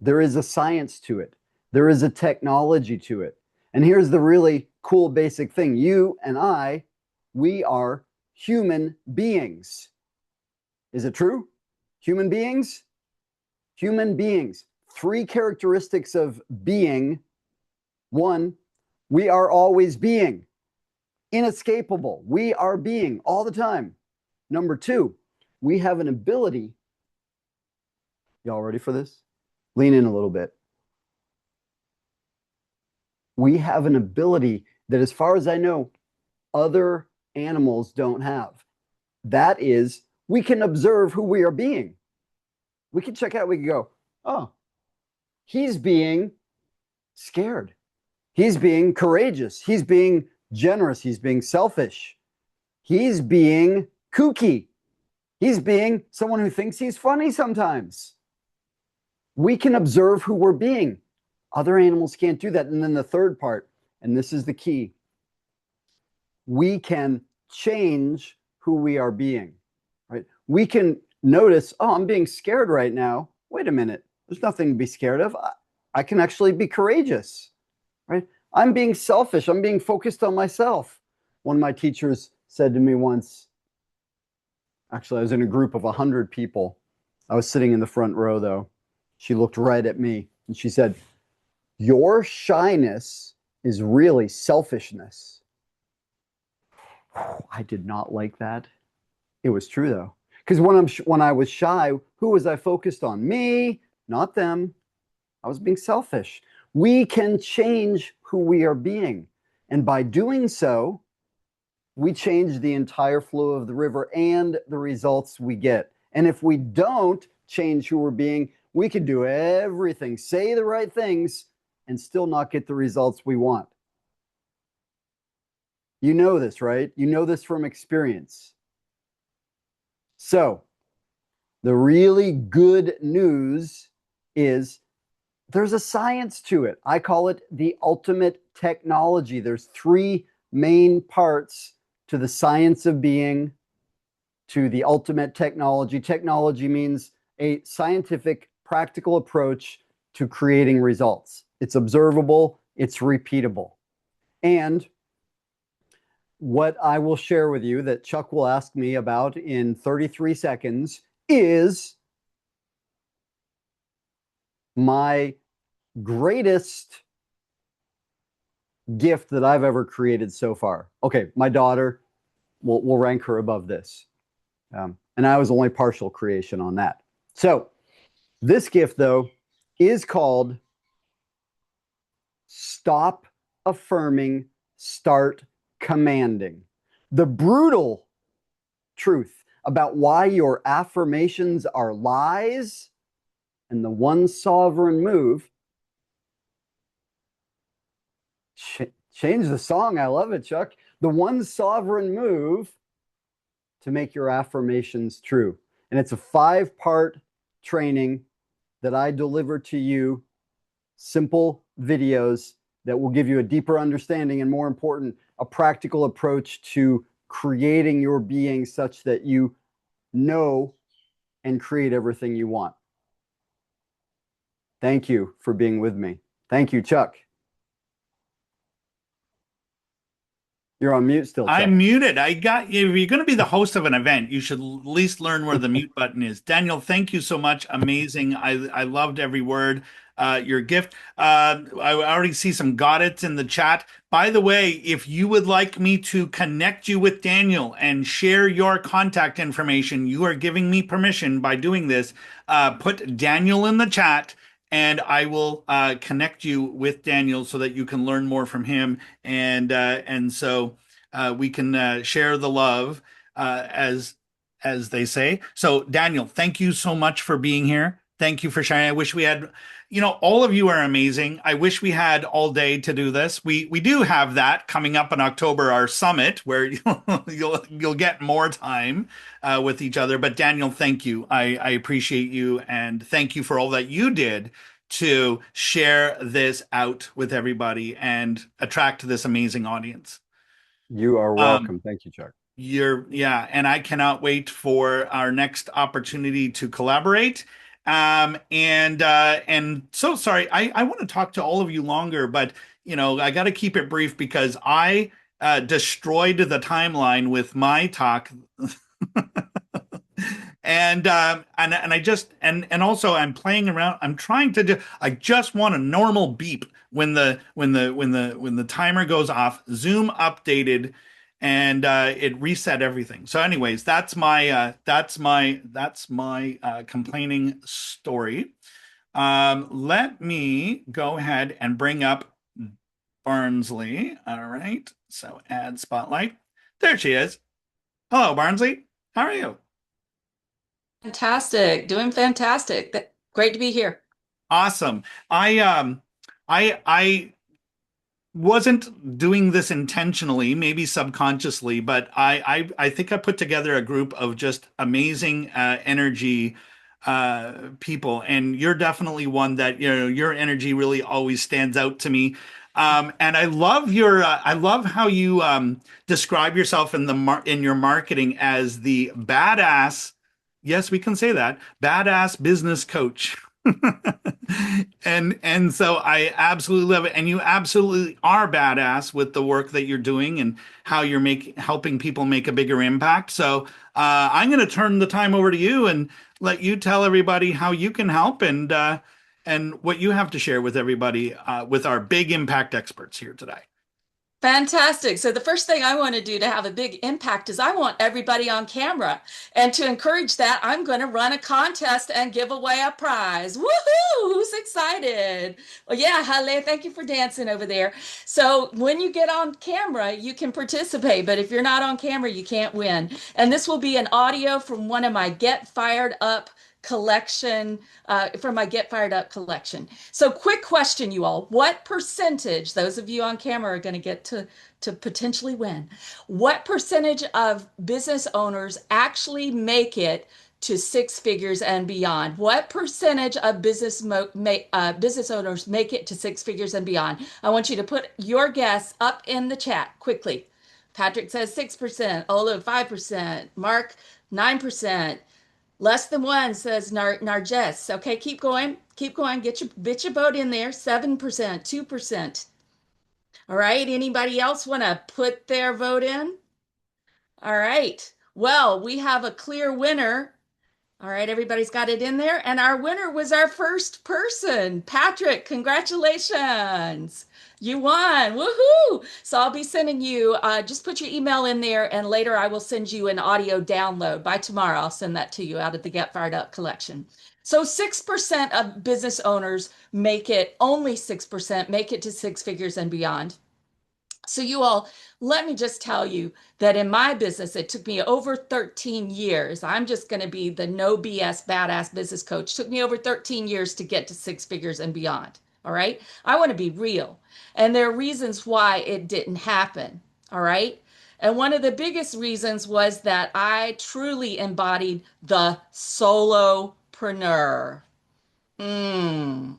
There is a science to it. There is a technology to it. And here's the really cool basic thing. You and I, we are human beings. Is it true? Human beings? Human beings. 3 characteristics of being. 1, we are always being. Inescapable. We are being all the time. Number 2, we have an ability. Y'all ready for this? Lean in a little bit. We have an ability that, as far as I know, other animals don't have. That is, we can observe who we are being. We can check out, we can go, oh, he's being scared. He's being courageous. He's being generous. He's being selfish. He's being kooky. He's being someone who thinks he's funny sometimes. We can observe who we're being. Other animals can't do that. And then the third part, and this is the key, we can change who we are being, right? We can notice, oh, I'm being scared right now. Wait a minute. There's nothing to be scared of. I can actually be courageous, right? I'm being selfish. I'm being focused on myself. One of my teachers said to me once, actually, I was in a group of 100 people. I was sitting in the front row, though. She looked right at me and she said, your shyness is really selfishness. I did not like that. It was true though. Because when I was shy, who was I focused on? Me, not them. I was being selfish. We can change who we are being. And by doing so, we change the entire flow of the river and the results we get. And if we don't change who we're being, we can do everything, say the right things, and still not get the results we want. You know this, right? You know this from experience. So, the really good news is there's a science to it. I call it the ultimate technology. There's three main parts to the science of being, to the ultimate technology. Technology means a scientific, practical approach to creating results. It's observable, it's repeatable. And what I will share with you that Chuck will ask me about in 33 seconds is my greatest gift that I've ever created so far. Okay, my daughter, we'll rank her above this. And I was only partial creation on that. So this gift, though, is called Stop Affirming, Start Commanding. The brutal truth about why your affirmations are lies and the one sovereign move. Change the song. I love it, Chuck. The one sovereign move to make your affirmations true. And it's a 5-part training that I deliver to you, simple videos that will give you a deeper understanding and, more important, a practical approach to creating your being such that you know and create everything you want. Thank you for being with me. Thank you, Chuck. You're on mute still, Chuck. I'm muted. I got you. If you're going to be the host of an event, you should at least learn where the mute button is. Daniel, thank you so much. Amazing. I loved every word. Your gift. I already see some got it's in the chat. By the way, if you would like me to connect you with Daniel and share your contact information, you are giving me permission by doing this. Put Daniel in the chat, and I will connect you with Daniel so that you can learn more from him, and so we can share the love, as they say. So, Daniel, thank you so much for being here. Thank you for sharing. I wish we had, all of you are amazing. I wish we had all day to do this. We do have that coming up in October, our summit, where you'll get more time with each other. But Daniel, thank you. I appreciate you, and thank you for all that you did to share this out with everybody and attract this amazing audience. You are welcome. Thank you, Chuck. And I cannot wait for our next opportunity to collaborate. And so sorry, I want to talk to all of you longer, but I got to keep it brief because I destroyed the timeline with my talk. And I just and also I'm playing around. I'm trying to do. I just want a normal beep when the timer goes off. Zoom updated, and it reset everything. So, anyways, that's my complaining story. Let me go ahead and bring up Barnsley. All right. So add spotlight. There she is. Hello, Barnsley. How are you? Fantastic. Doing fantastic. Great to be here. Awesome. I wasn't doing this intentionally, maybe subconsciously, but I think I put together a group of just amazing energy people, and you're definitely one that your energy really always stands out to me. And I love I love how you describe yourself in your marketing as the badass. Yes, we can say that, badass business coach. And so I absolutely love it. And you absolutely are badass with the work that you're doing and how you're helping people make a bigger impact. So I'm going to turn the time over to you and let you tell everybody how you can help and what you have to share with everybody, with our big impact experts here today. Fantastic. So the first thing I want to do to have a big impact is I want everybody on camera. And to encourage that, I'm going to run a contest and give away a prize. Woohoo! Who's excited? Well, yeah, Haleh, thank you for dancing over there. So when you get on camera, you can participate, but if you're not on camera, you can't win. And this will be an audio from one of my Get Fired Up collection, from my Get Fired Up collection. So quick question, you all. What percentage, those of you on camera are going to get to potentially win, what percentage of business owners actually make it to six figures and beyond? What percentage of business owners make it to six figures and beyond? I want you to put your guess up in the chat quickly. Patrick says 6%, Olu 5%, Mark 9%. Less than one, says Narges. Okay, keep going. Keep going. Get your vote in there. 7%, 2%. All right. Anybody else want to put their vote in? All right. Well, we have a clear winner. All right, everybody's got it in there. And our winner was our first person. Patrick, congratulations. You won. Woohoo. So I'll be sending you, just put your email in there, and later I will send you an audio download. By tomorrow, I'll send that to you out of the Get Fired Up collection. So 6% of business owners make it, only 6% make it to six figures and beyond. So you all, let me just tell you that in my business, it took me over 13 years. I'm just going to be the no BS badass business coach. It took me over 13 years to get to six figures and beyond. All right. I want to be real. And there are reasons why it didn't happen. All right. And one of the biggest reasons was that I truly embodied the solopreneur. And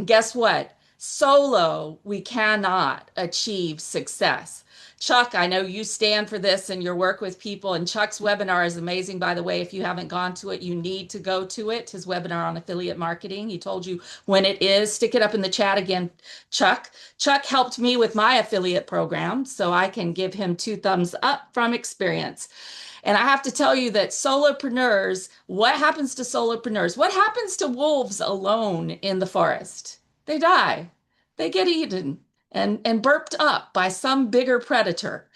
guess what? Solo, we cannot achieve success. Chuck, I know you stand for this in your work with people, and Chuck's webinar is amazing, by the way. If you haven't gone to it, you need to go to it. His webinar on affiliate marketing. He told you when it is. Stick it up in the chat again, Chuck. Chuck helped me with my affiliate program, so I can give him 2 thumbs up from experience. And I have to tell you that solopreneurs, what happens to solopreneurs? What happens to wolves alone in the forest? They die. They get eaten and burped up by some bigger predator.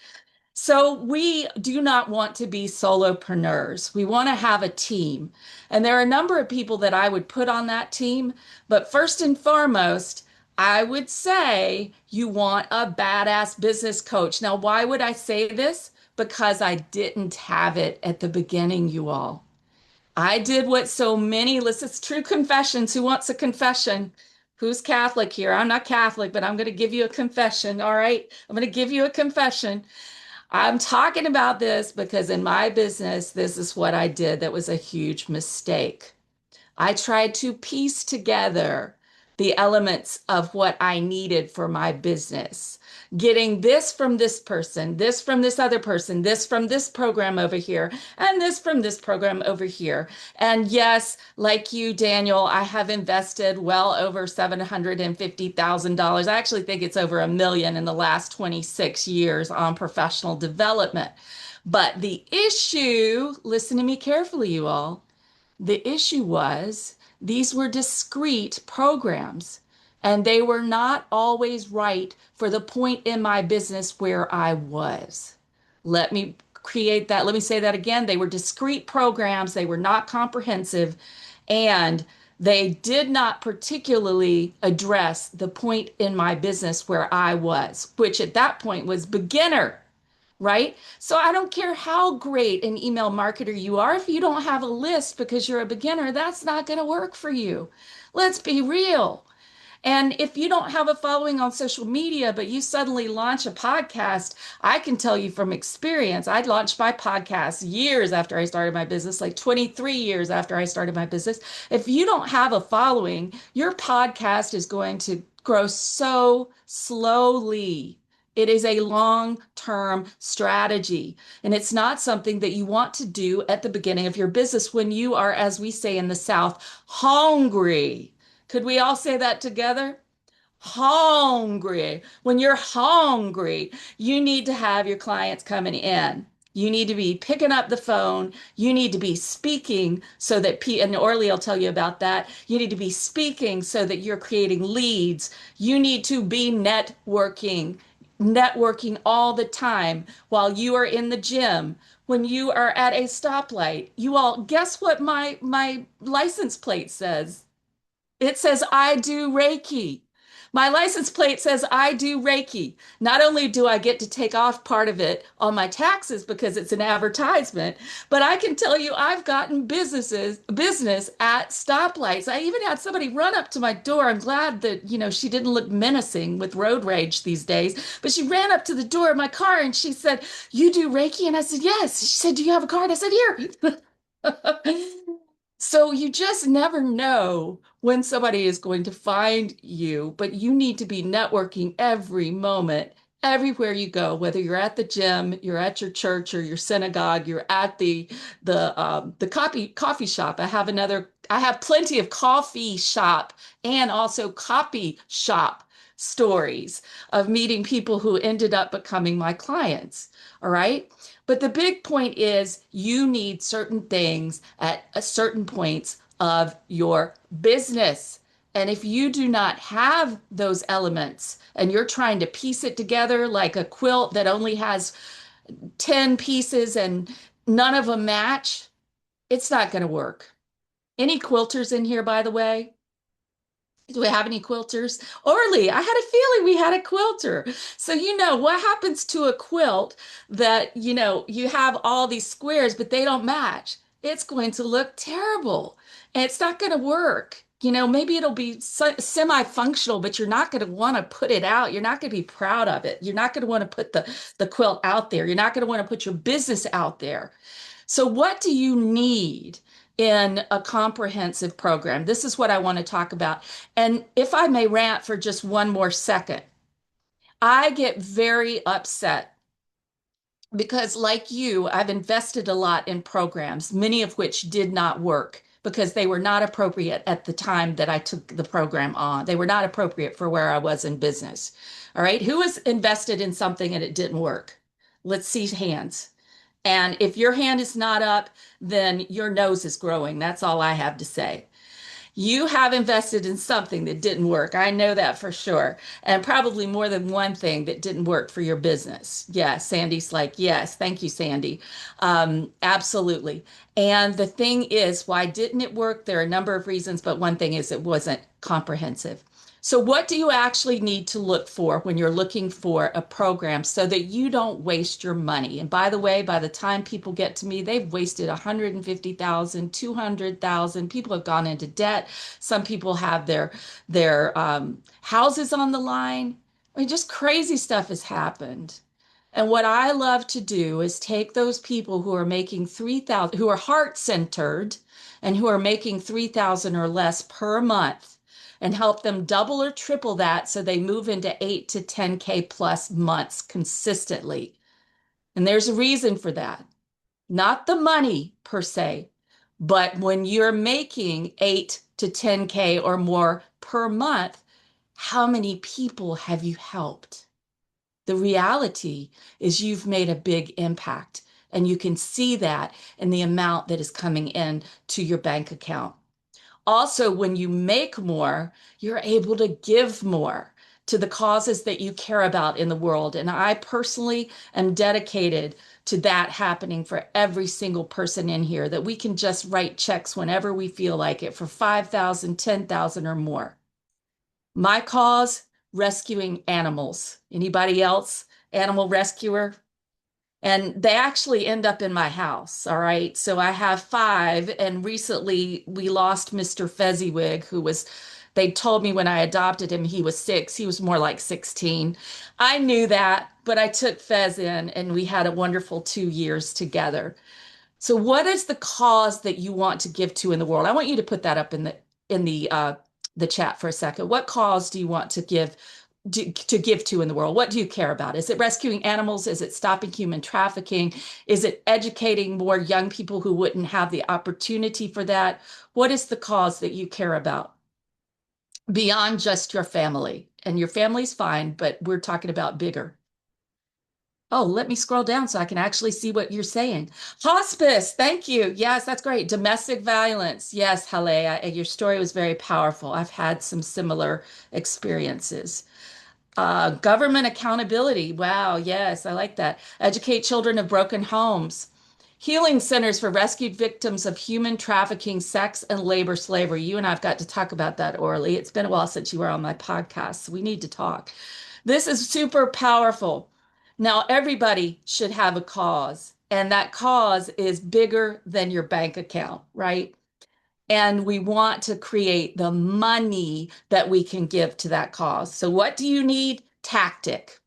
So we do not want to be solopreneurs. We want to have a team. And there are a number of people that I would put on that team. But first and foremost, I would say you want a badass business coach. Now, why would I say this? Because I didn't have it at the beginning, you all. I did what so many, this is true confessions. Who wants a confession? Who's Catholic here? I'm not Catholic, but I'm going to give you a confession. All right. I'm going to give you a confession. I'm talking about this because in my business, this is what I did that was a huge mistake. I tried to piece together the elements of what I needed for my business, getting this from this person, this from this other person, this from this program over here, and this from this program over here. And yes, like you, Daniel, I have invested well over $750,000. I actually think it's over $1 million in the last 26 years on professional development. But the issue, listen to me carefully, you all, the issue was these were discrete programs, and they were not always right for the point in my business where I was. Let me create that. Let me say that again. They were discrete programs. They were not comprehensive, and they did not particularly address the point in my business where I was, which at that point was beginner. Right? So I don't care how great an email marketer you are, if you don't have a list because you're a beginner, that's not going to work for you. Let's be real. And if you don't have a following on social media, but you suddenly launch a podcast, I can tell you from experience, I launched my podcast years after I started my business, like 23 years after I started my business. If you don't have a following, your podcast is going to grow so slowly. It is a long-term strategy, and it's not something that you want to do at the beginning of your business when you are, as we say in the South, hungry. Could we all say that together? Hungry. When you're hungry, you need to have your clients coming in. You need to be picking up the phone. You need to be speaking so that, and Orly will tell you about that. You need to be speaking so that you're creating leads. You need to be networking. networking all the time while you are in the gym, when you are at a stoplight. You all, guess what my license plate says? It says I do Reiki. My license plate says I do Reiki. Not only do I get to take off part of it on my taxes because it's an advertisement, but I can tell you I've gotten business at stoplights. I even had somebody run up to my door. I'm glad that, she didn't look menacing with road rage these days, but she ran up to the door of my car and she said, "You do Reiki?" And I said, "Yes." She said, "Do you have a card?" I said, "Here." So you just never know when somebody is going to find you, but you need to be networking every moment, everywhere you go, whether you're at the gym, you're at your church or your synagogue, you're at the coffee shop. I have plenty of coffee shop and also copy shop stories of meeting people who ended up becoming my clients. All right. But the big point is you need certain things at a certain points of your business. And if you do not have those elements and you're trying to piece it together like a quilt that only has 10 pieces and none of them match, it's not going to work. Any quilters in here, by the way? Do we have any quilters? Orly, I had a feeling we had a quilter. So, what happens to a quilt that, you have all these squares, but they don't match? It's going to look terrible and it's not going to work. Maybe it'll be semi-functional, but you're not going to want to put it out. You're not going to be proud of it. You're not going to want to put the quilt out there. You're not going to want to put your business out there. So what do you need in a comprehensive program? This is what I want to talk about. And if I may rant for just one more second, I get very upset because, like you, I've invested a lot in programs, many of which did not work because they were not appropriate at the time that I took the program on. They were not appropriate for where I was in business. All right. Who has invested in something and it didn't work? Let's see hands. And if your hand is not up, then your nose is growing. That's all I have to say. You have invested in something that didn't work. I know that for sure. And probably more than one thing that didn't work for your business. Yeah, Sandy's like, yes, thank you, Sandy. Absolutely. And the thing is, why didn't it work? There are a number of reasons, but one thing is it wasn't comprehensive. So what do you actually need to look for when you're looking for a program so that you don't waste your money? And by the way, by the time people get to me, they've wasted 150,000, 200,000. People have gone into debt. Some people have their houses on the line. I mean, just crazy stuff has happened. And what I love to do is take those people who are making 3,000, who are heart-centered and who are making 3,000 or less per month and help them double or triple that so they move into 8 to 10K plus months consistently. And there's a reason for that. Not the money per se, but when you're making 8 to 10K or more per month, how many people have you helped? The reality is you've made a big impact, and you can see that in the amount that is coming in to your bank account. Also, when you make more, you're able to give more to the causes that you care about in the world. And I personally am dedicated to that happening for every single person in here, that we can just write checks whenever we feel like it for 5,000, 10,000 or more. My cause, rescuing animals. Anybody else? Animal rescuer? And they actually end up in my house. All right. So I have 5. And recently we lost Mr. Fezziwig, they told me when I adopted him, he was 6. He was more like 16. I knew that, but I took Fez in and we had a wonderful 2 years together. So what is the cause that you want to give to in the world? I want you to put that up in the chat for a second. What cause do you want to give to in the world? What do you care about? Is it rescuing animals? Is it stopping human trafficking? Is it educating more young people who wouldn't have the opportunity for that? What is the cause that you care about beyond just your family? And your family's fine, but we're talking about bigger. Oh, let me scroll down so I can actually see what you're saying. Hospice, thank you. Yes, that's great. Domestic violence. Yes, Haleh, your story was very powerful. I've had some similar experiences. Government accountability. Wow, yes, I like that. Educate children of broken homes. Healing centers for rescued victims of human trafficking, sex, and labor slavery. You and I've got to talk about that, Orly. It's been a while since you were on my podcast, so we need to talk. This is super powerful. Now, everybody should have a cause, and that cause is bigger than your bank account, right? And we want to create the money that we can give to that cause. So, what do you need? Tactic.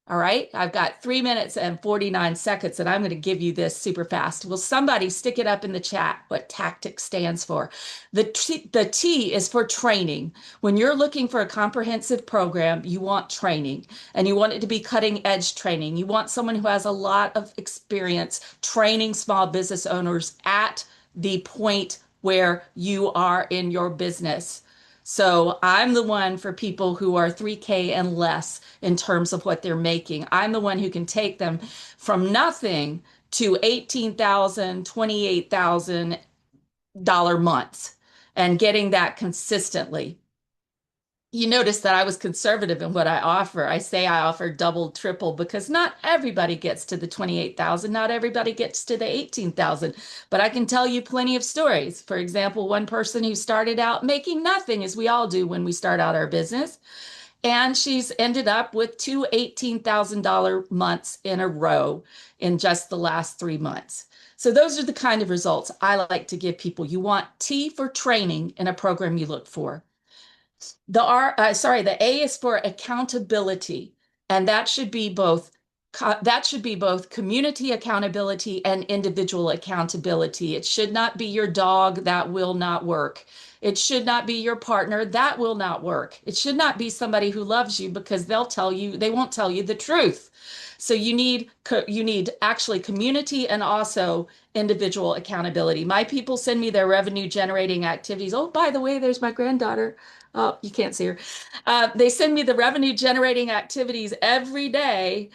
All right. I've got 3 minutes and 49 seconds, and I'm going to give you this super fast. Will somebody stick it up in the chat what tactic stands for? The T is for training. When you're looking for a comprehensive program, you want training, and you want it to be cutting edge training. You want someone who has a lot of experience training small business owners at the point where you are in your business. So I'm the one for people who are 3K and less in terms of what they're making. I'm the one who can take them from nothing to $18,000, $28,000 months and getting that consistently. You notice that I was conservative in what I offer. I say I offer double, triple because not everybody gets to the 28,000, not everybody gets to the 18,000, but I can tell you plenty of stories. For example, one person who started out making nothing, as we all do when we start out our business, and she's ended up with two $18,000 months in a row in just the last 3 months. So those are the kind of results I like to give people. You want T for training in a program you look for. The A is for accountability, and that should be both community accountability and individual accountability. It should not be your dog, that will not work. It should not be your partner, that will not work. It should not be somebody who loves you because they won't tell you the truth. So you need actually community and also individual accountability. My people send me their revenue generating activities. Oh, by the way, there's my granddaughter. Oh, you can't see her. They send me the revenue generating activities every day,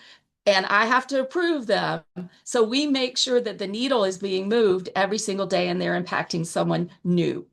and I have to approve them. So we make sure that the needle is being moved every single day and they're impacting someone new.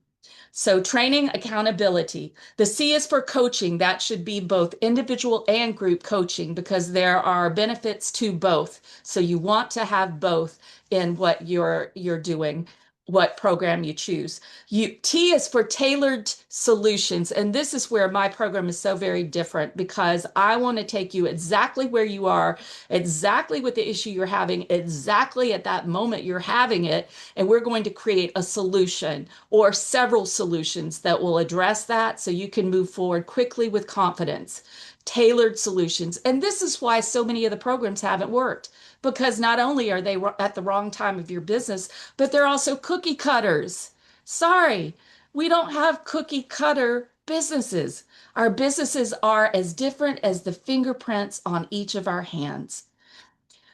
So training, accountability. The C is for coaching. That should be both individual and group coaching because there are benefits to both. So you want to have both in what you're doing, what program you choose. T is for tailored solutions. And this is where my program is so very different because I want to take you exactly where you are, exactly with the issue you're having, exactly at that moment you're having it. And we're going to create a solution or several solutions that will address that so you can move forward quickly with confidence. Tailored solutions. And this is why so many of the programs haven't worked because not only are they at the wrong time of your business, but they're also cookie cutters. Sorry, we don't have cookie cutter businesses. Our businesses are as different as the fingerprints on each of our hands.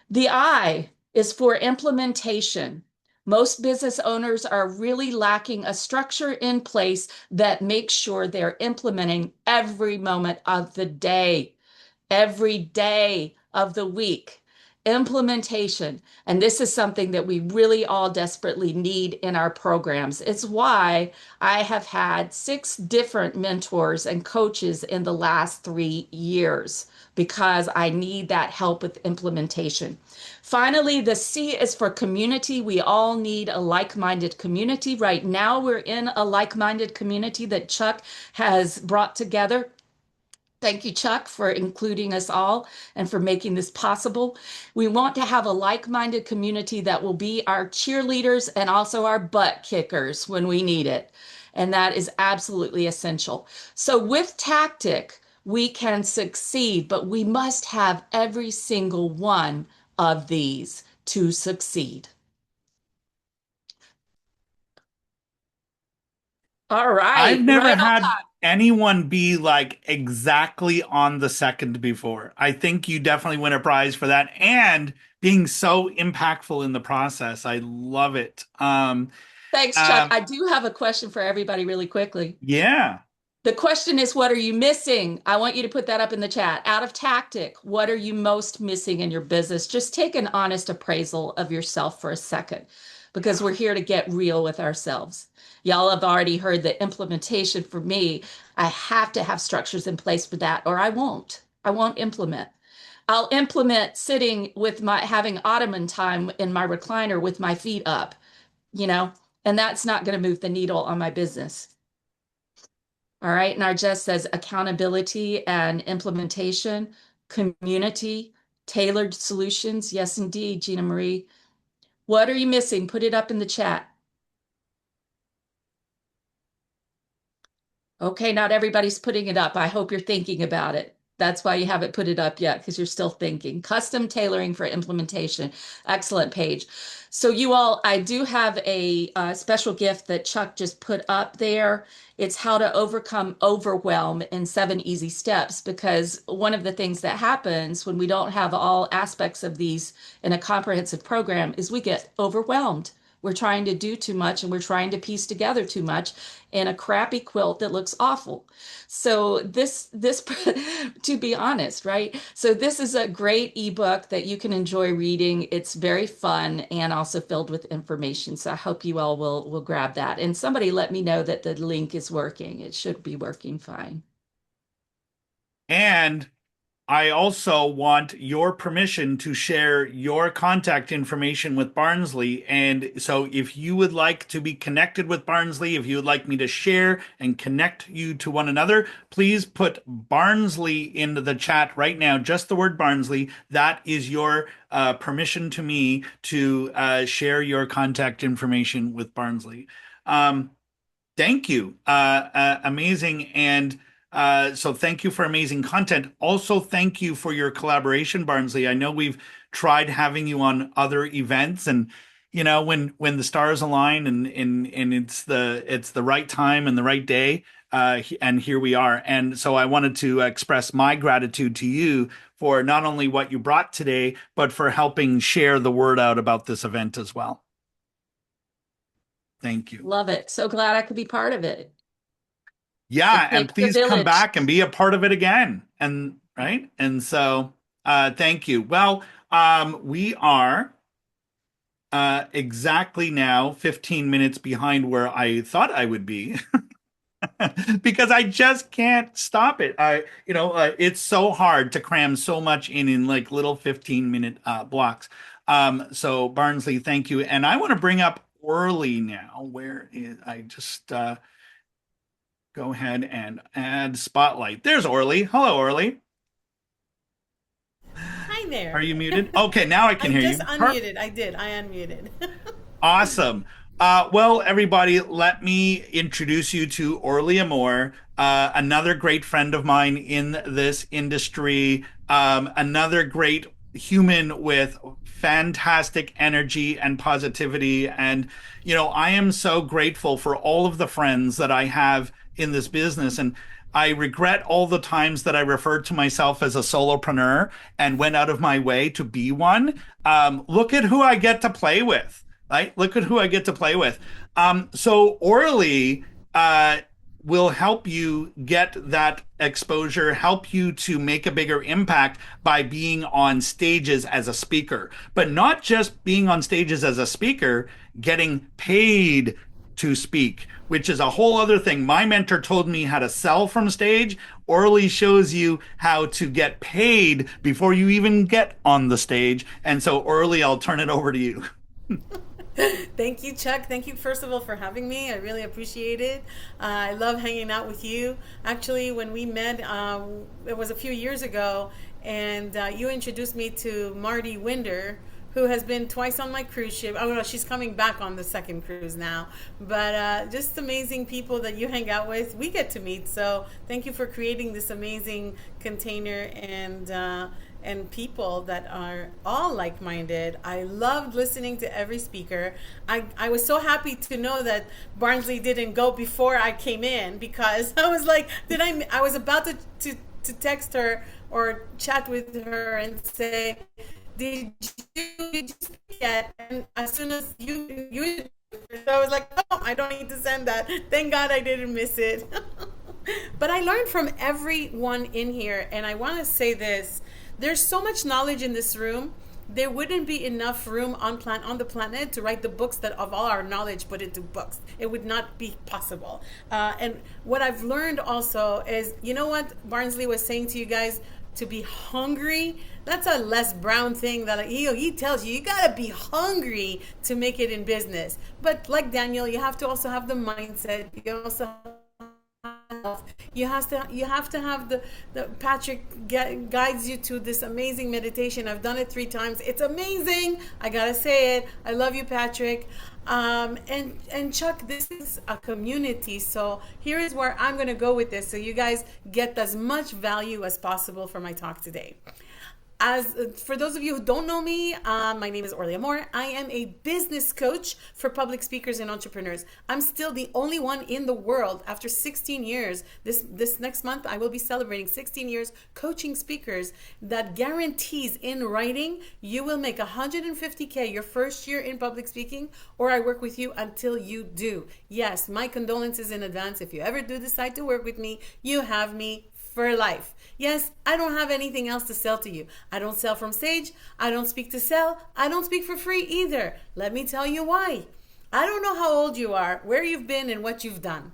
The I is for implementation. Most business owners are really lacking a structure in place that makes sure they're implementing every moment of the day, every day of the week. Implementation. And this is something that we really all desperately need in our programs. It's why I have had 6 different mentors and coaches in the last 3 years because I need that help with implementation. Finally, the C is for community. We all need a like-minded community. Right now, we're in a like-minded community that Chuck has brought together. Thank you, Chuck, for including us all and for making this possible. We want to have a like-minded community that will be our cheerleaders and also our butt kickers when we need it. And that is absolutely essential. So with tactic, we can succeed, but we must have every single one of these to succeed. All right. I've never Right on had time. anyone be like exactly on the second before. I think you definitely win a prize for that and being so impactful in the process. I love it. Thanks, Chuck. I do have a question for everybody really quickly. Yeah. The question is, what are you missing? I want you to put that up in the chat. Out of tactic, what are you most missing in your business? Just take an honest appraisal of yourself for a second, because we're here to get real with ourselves. Y'all have already heard the implementation for me. I have to have structures in place for that, or I won't. I won't implement. I'll implement sitting with having ottoman time in my recliner with my feet up, and that's not going to move the needle on my business. All right. And our Jess says accountability and implementation, community, tailored solutions. Yes, indeed, Gina Marie. What are you missing? Put it up in the chat. Okay, not everybody's putting it up. I hope you're thinking about it. That's why you haven't put it up yet, because you're still thinking. Custom tailoring for implementation. Excellent page. So you all, I do have a special gift that Chuck just put up there. It's how to overcome overwhelm in 7 easy steps, because one of the things that happens when we don't have all aspects of these in a comprehensive program is we get overwhelmed. We're trying to do too much, and we're trying to piece together too much in a crappy quilt that looks awful. So this, to be honest, right? So this is a great ebook that you can enjoy reading. It's very fun and also filled with information. So I hope you all will grab that. And somebody let me know that the link is working. It should be working fine. And I also want your permission to share your contact information with Barnsley. And so if you would like to be connected with Barnsley, if you would like me to share and connect you to one another, please put Barnsley into the chat right now. Just the word Barnsley. That is your permission to me to share your contact information with Barnsley. Thank you. Amazing. And so thank you for amazing content. Also, thank you for your collaboration, Barnsley. I know we've tried having you on other events, and when the stars align and it's the right time and the right day, and here we are. And so I wanted to express my gratitude to you for not only what you brought today, but for helping share the word out about this event as well. Thank you. Love it. So glad I could be part of it. Yeah, and please come back and be a part of it again. And right. And so thank you. Well, we are exactly now 15 minutes behind where I thought I would be. Because I just can't stop it. It's so hard to cram so much in like little 15-minute blocks. So Barnsley, thank you. And I want to bring up Orly now. Where is I just go ahead and add spotlight. There's Orly. Hello, Orly. Hi there. Are you muted? Okay, now I can hear you. I just unmuted. I did. I unmuted. Awesome. Well, everybody, let me introduce you to Orly Amor, another great friend of mine in this industry, another great human with fantastic energy and positivity. And, I am so grateful for all of the friends that I have in this business. And I regret all the times that I referred to myself as a solopreneur and went out of my way to be one. Look at who I get to play with. Right? Look at who I get to play with. So Orly will help you get that exposure, help you to make a bigger impact by being on stages as a speaker, but not just being on stages as a speaker, getting paid to speak, which is a whole other thing. My mentor told me how to sell from stage. Orly shows you how to get paid before you even get on the stage. And so Orly, I'll turn it over to you. Thank you, Chuck. Thank you, first of all, for having me. I really appreciate it. I love hanging out with you. Actually, when we met, it was a few years ago, and you introduced me to Marty Winder, who has been twice on my cruise ship. Oh, no, she's coming back on the second cruise now. But just amazing people that you hang out with, we get to meet. So thank you for creating this amazing container and people that are all like-minded. I loved listening to every speaker. I was so happy to know that Barnsley didn't go before I came in, because I was like, I was about to text her or chat with her and say, did you speak yet? And as soon as you so I was like, oh, I don't need to send that. Thank God I didn't miss it. But I learned from everyone in here, and I want to say this. There's so much knowledge in this room. There wouldn't be enough room on the planet to write the books that of all our knowledge put into books. It would not be possible. And what I've learned also is, you know what Barnsley was saying to you guys, to be hungry. That's a Les Brown thing that he tells you gotta be hungry to make it in business. But like Daniel, you have to also have the mindset. You also you have to have the Patrick guides you to this amazing meditation. I've done it 3 times. It's amazing. I gotta say it. I love you, Patrick. And Chuck, this is a community. So here is where I'm gonna go with this, so you guys get as much value as possible from my talk today. As for those of you who don't know me, my name is Orly Amor. I am a business coach for public speakers and entrepreneurs. I'm still the only one in the world after 16 years. This next month, I will be celebrating 16 years coaching speakers that guarantees in writing you will make $150K your first year in public speaking, or I work with you until you do. Yes, my condolences in advance. If you ever do decide to work with me, you have me for life. Yes, I don't have anything else to sell to you. I don't sell from stage. I don't speak to sell. I don't speak for free either. Let me tell you why. I don't know how old you are, where you've been, and what you've done.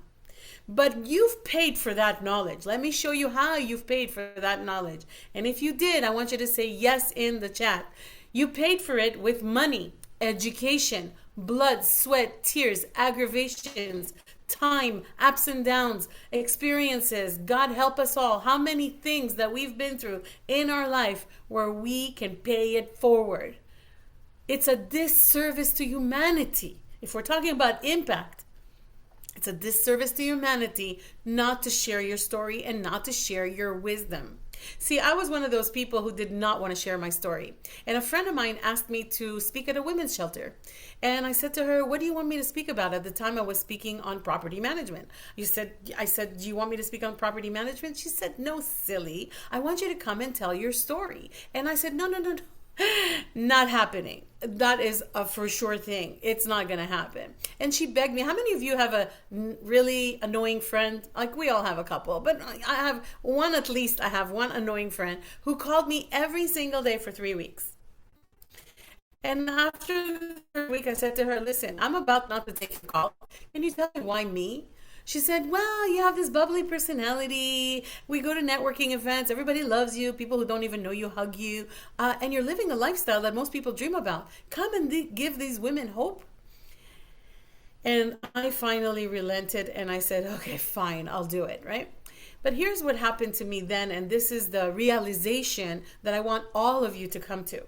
But you've paid for that knowledge. Let me show you how you've paid for that knowledge. And if you did, I want you to say yes in the chat. You paid for it with money, education, blood, sweat, tears, aggravations, time, ups and downs, experiences. God help us all. How many things that we've been through in our life where we can pay it forward. It's a disservice to humanity. If we're talking about impact, it's a disservice to humanity not to share your story and not to share your wisdom. See, I was one of those people who did not want to share my story. And a friend of mine asked me to speak at a women's shelter. And I said to her, what do you want me to speak about? At the time I was speaking on property management. I said, do you want me to speak on property management? She said, no, silly. I want you to come and tell your story. And I said, no. Not happening. That is a for sure thing. It's not going to happen. And she begged me. How many of you have a really annoying friend? Like, we all have a couple, but I have one, at least I have one annoying friend who called me every single day for 3 weeks. And after the 3rd week, I said to her, listen, I'm about not to take a call. Can you tell me why me? She said, well, you have this bubbly personality. We go to networking events. Everybody loves you. People who don't even know you hug you. And you're living a lifestyle that most people dream about. Come and give these women hope. And I finally relented and I said, okay, fine, I'll do it, right? But here's what happened to me then. And this is the realization that I want all of you to come to.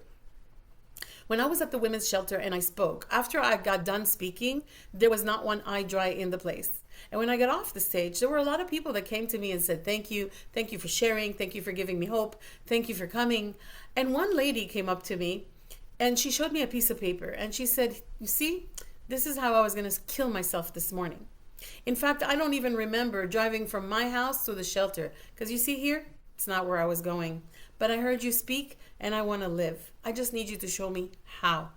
When I was at the women's shelter and I spoke, after I got done speaking, there was not one eye dry in the place. And when I got off the stage, there were a lot of people that came to me and said, thank you for sharing, thank you for giving me hope, thank you for coming. And one lady came up to me and she showed me a piece of paper and she said, you see, this is how I was going to kill myself this morning. In fact, I don't even remember driving from my house to the shelter, because you see here, it's not where I was going. But I heard you speak and I want to live. I just need you to show me how.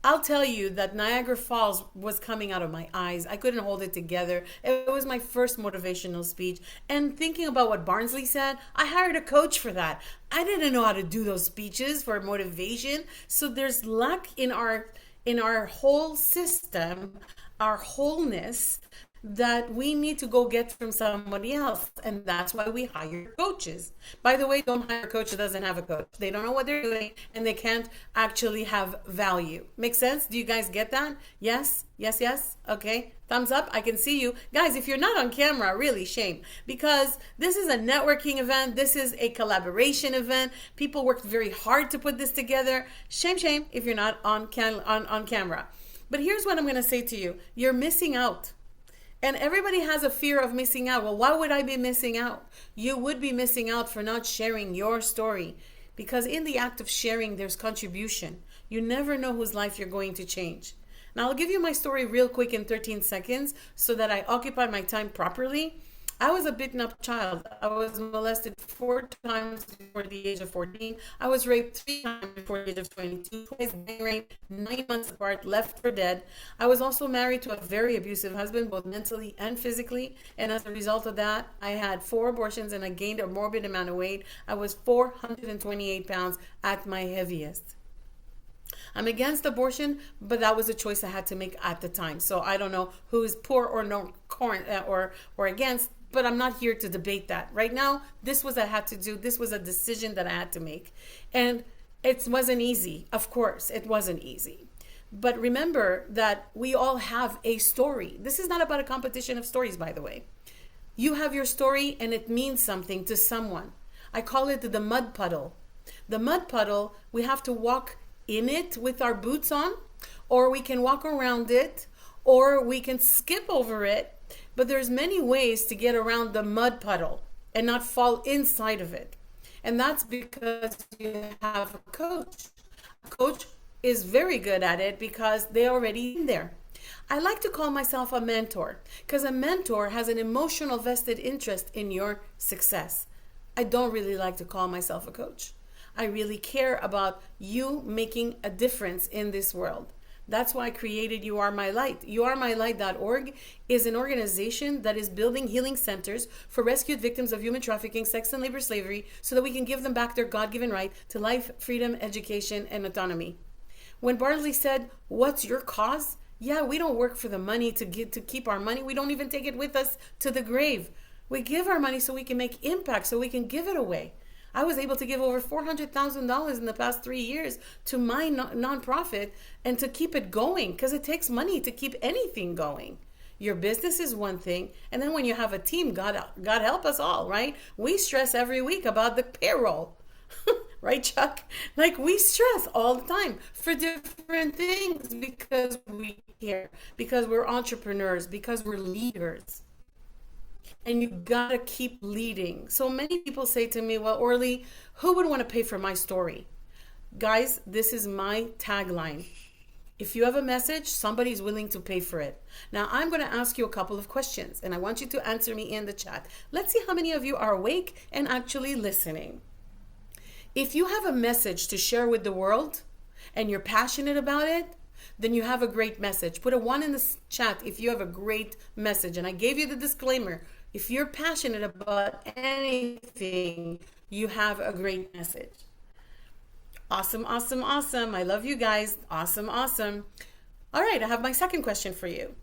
I'll tell you that Niagara Falls was coming out of my eyes. I couldn't hold it together. It was my first motivational speech. And thinking about what Barnsley said, I hired a coach for that. I didn't know how to do those speeches for motivation. So there's lack in our whole system, our wholeness, that we need to go get from somebody else. And that's why we hire coaches. By the way, don't hire a coach that doesn't have a coach. They don't know what they're doing and they can't actually have value. Make sense? Do you guys get that? Yes? Yes? Okay. Thumbs up. I can see you. Guys, if you're not on camera, really shame. Because this is a networking event. This is a collaboration event. People worked very hard to put this together. Shame if you're not on camera. But here's what I'm going to say to you. You're missing out. And everybody has a fear of missing out. Well, why would I be missing out? You would be missing out for not sharing your story. Because in the act of sharing, there's contribution. You never know whose life you're going to change. Now, I'll give you my story real quick in 13 seconds so that I occupy my time properly. I was a beaten up child. I was molested 4 times before the age of 14. I was raped 3 times before the age of 22. Twice gang raped, 9 months apart, left for dead. I was also married to a very abusive husband, both mentally and physically. And as a result of that, I had 4 abortions and I gained a morbid amount of weight. I was 428 pounds at my heaviest. I'm against abortion, but that was a choice I had to make at the time. So I don't know who is poor or no or against. but I'm not here to debate that. Right now, this was I had to do. This was a decision that I had to make. And it wasn't easy. Of course, it wasn't easy. But remember that we all have a story. This is not about a competition of stories, by the way. You have your story and it means something to someone. I call it the mud puddle. The mud puddle, we have to walk in it with our boots on, or we can walk around it, or we can skip over it. But there's many ways to get around the mud puddle and not fall inside of it. And that's because you have a coach. A coach is very good at it because they're already in there. I like to call myself a mentor because a mentor has an emotional vested interest in your success. I don't really like to call myself a coach. I really care about you making a difference in this world. That's why I created You Are My Light. YouAreMyLight.org is an organization that is building healing centers for rescued victims of human trafficking, sex and labor slavery so that we can give them back their God-given right to life, freedom, education, and autonomy. When Barnsley said, "What's your cause?" Yeah, we don't work for the money to keep our money. We don't even take it with us to the grave. We give our money so we can make impact, so we can give it away. I was able to give over $400,000 in the past 3 years to my nonprofit and to keep it going because it takes money to keep anything going. Your business is one thing, and then when you have a team, God help us all, right? We stress every week about the payroll. Right, Chuck? Like we stress all the time for different things because we care, because we're entrepreneurs, because we're leaders. And you gotta keep leading. So many people say to me, well, Orly, who would want to pay for my story? Guys, this is my tagline. If you have a message, somebody's willing to pay for it. Now, I'm going to ask you a couple of questions, and I want you to answer me in the chat. Let's see how many of you are awake and actually listening. If you have a message to share with the world and you're passionate about it, then you have a great message. Put a 1 in the chat if you have a great message. And I gave you the disclaimer. If you're passionate about anything, you have a great message. Awesome, awesome, awesome. I love you guys. Awesome, awesome. All right, I have my second question for you.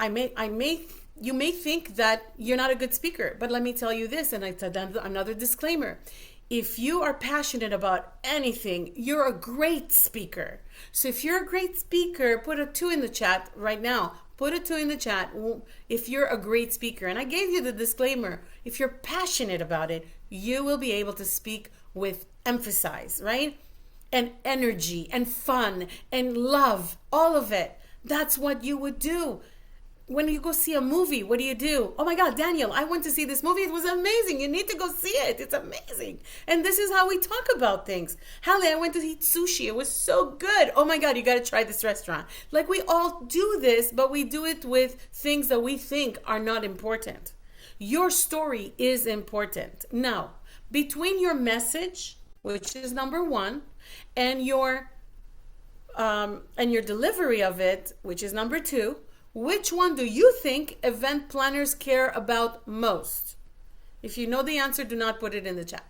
You may think that you're not a good speaker, but let me tell you this, and I said another disclaimer. If you are passionate about anything, you're a great speaker. So if you're a great speaker, put a 2 in the chat right now. Put a 2 in the chat if you're a great speaker. And I gave you the disclaimer. If you're passionate about it, you will be able to speak with emphasis, right? And energy and fun and love, all of it. That's what you would do. When you go see a movie, what do? Oh my God, Daniel, I went to see this movie. It was amazing. You need to go see it. It's amazing. And this is how we talk about things. Haleh, I went to eat sushi. It was so good. Oh my God, you got to try this restaurant. Like we all do this, but we do it with things that we think are not important. Your story is important. Now, between your message, which is number 1, and your delivery of it, which is number 2, which one do you think event planners care about most? If you know the answer, do not put it in the chat.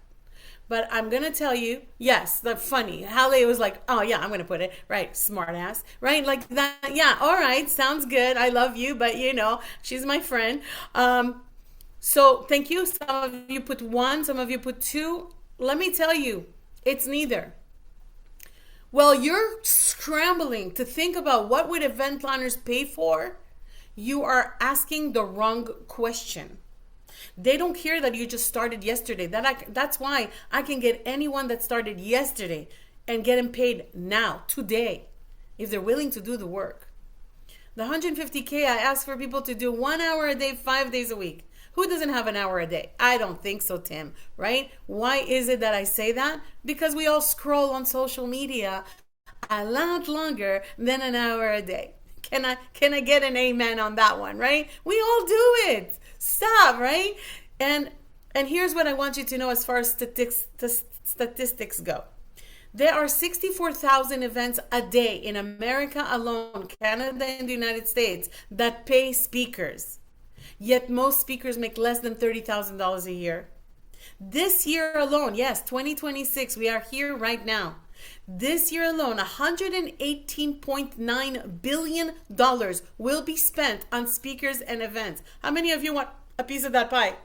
But I'm going to tell you, yes, that's funny. Haleh was like, oh yeah, I'm going to put it. Right, smart ass. Right, like that. Yeah, all right, sounds good. I love you, but you know, she's my friend. So thank you. Some of you put 1, some of you put 2. Let me tell you, it's neither. Well, you're scrambling to think about what would event planners pay for. You are asking the wrong question. They don't care that you just started yesterday. That's why I can get anyone that started yesterday and get them paid now, today, if they're willing to do the work. The 150K, I ask for people to do 1 hour a day, 5 days a week. Who doesn't have an hour a day? I don't think so, Tim, right? Why is it that I say that? Because we all scroll on social media a lot longer than an hour a day. Can I get an amen on that one, right? We all do it. Stop, right? And here's what I want you to know as far as statistics go. There are 64,000 events a day in America alone, Canada and the United States, that pay speakers. Yet most speakers make less than $30,000 a year. This year alone, yes, 2026, we are here right now. This year alone, $118.9 billion will be spent on speakers and events. How many of you want a piece of that pie.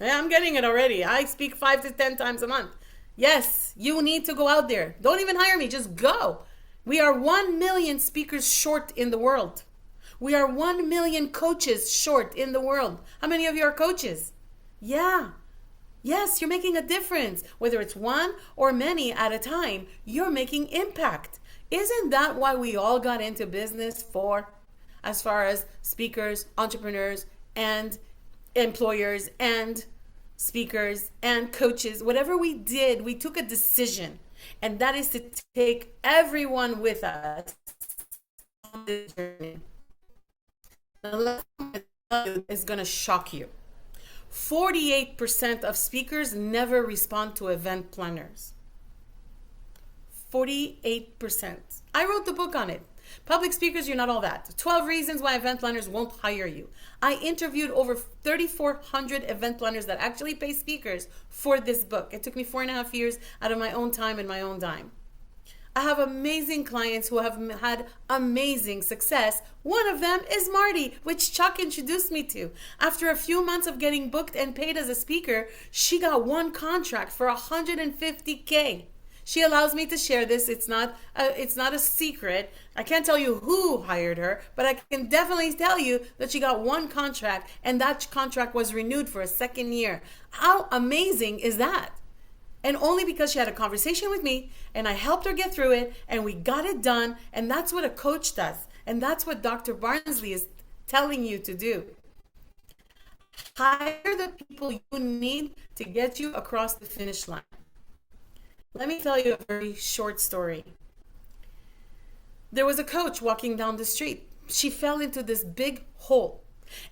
Yeah, I'm getting it already. I speak 5 to 10 times a month. Yes, you need to go out there. Don't even hire me, just go. We are 1 million speakers short in the world. We are 1 million coaches short in the world. How many of you are coaches? Yeah. Yes, you're making a difference. Whether it's one or many at a time, you're making impact. Isn't that why we all got into business for, as far as speakers, entrepreneurs, and employers, and speakers, and coaches? Whatever we did, we took a decision, and that is to take everyone with us on this journey. The lesson is going to shock you. 48% of speakers never respond to event planners. 48%. I wrote the book on it. Public speakers, you're not all that. 12 reasons why event planners won't hire you. I interviewed over 3,400 event planners that actually pay speakers for this book. It took me 4.5 years out of my own time and my own dime. I have amazing clients who have had amazing success. One of them is Marty, which Chuck introduced me to. After a few months of getting booked and paid as a speaker, she got one contract for $150K. She allows me to share this. It's not a secret. I can't tell you who hired her, but I can definitely tell you that she got one contract, and that contract was renewed for a second year. How amazing is that? And only because she had a conversation with me and I helped her get through it and we got it done. And that's what a coach does. And that's what Dr. Barnsley is telling you to do. Hire the people you need to get you across the finish line. Let me tell you a very short story. There was a coach walking down the street. She fell into this big hole.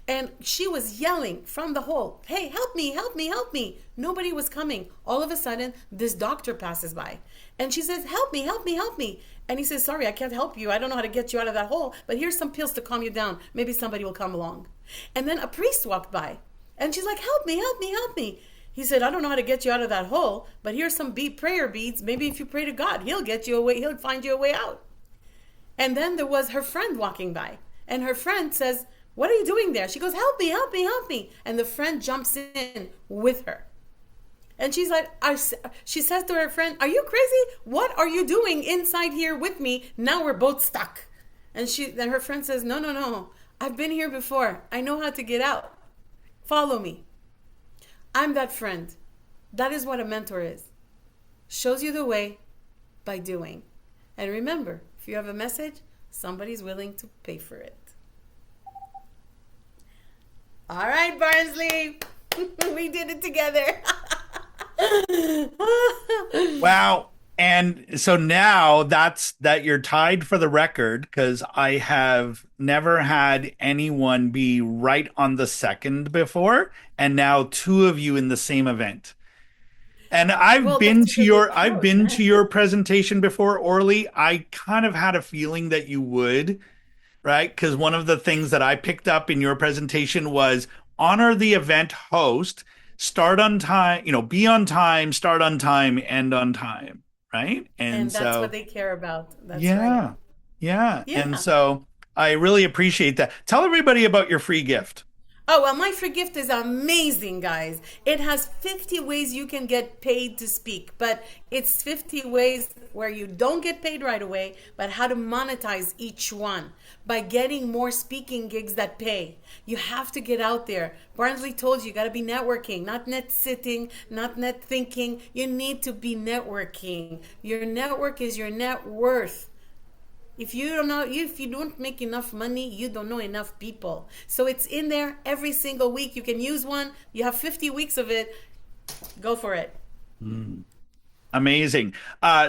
And she was yelling from the hole, "Hey, help me, help me, help me." Nobody was coming. All of a sudden, this doctor passes by. And she says, "Help me, help me, help me." And he says, "Sorry, I can't help you. I don't know how to get you out of that hole. But here's some pills to calm you down. Maybe somebody will come along." And then a priest walked by. And she's like, "Help me, help me, help me." He said, "I don't know how to get you out of that hole. But here's some prayer beads. Maybe if you pray to God, he'll get you away. He'll find you a way out." And then there was her friend walking by. And her friend says, "What are you doing there?" She goes, "Help me, help me, help me." And the friend jumps in with her. And she's like, she says to her friend, "Are you crazy? What are you doing inside here with me? Now we're both stuck." And then her friend says, "No, no, no. I've been here before. I know how to get out. Follow me." I'm that friend. That is what a mentor is. Shows you the way by doing. And remember, if you have a message, somebody's willing to pay for it. All right, Barnsley, we did it together. Wow. And so now that you're tied for the record, because I have never had anyone be right on the second before, and now two of you in the same event. And I've been to your presentation before, Orly. I kind of had a feeling that you would. Right? Because one of the things that I picked up in your presentation was honor the event host, start on time, be on time, start on time, end on time. Right. And that's so what they care about. That's yeah. right. Yeah. Yeah. And so I really appreciate that. Tell everybody about your free gift. Oh, well, my free gift is amazing, guys. It has 50 ways you can get paid to speak, but it's 50 ways where you don't get paid right away, but how to monetize each one by getting more speaking gigs that pay. You have to get out there. Barnsley told you got to be networking, not net sitting, not net thinking. You need to be networking. Your network is your net worth. If you don't make enough money, you don't know enough people. So it's in there every single week. You can use one. You have 50 weeks of it. Go for it. Amazing.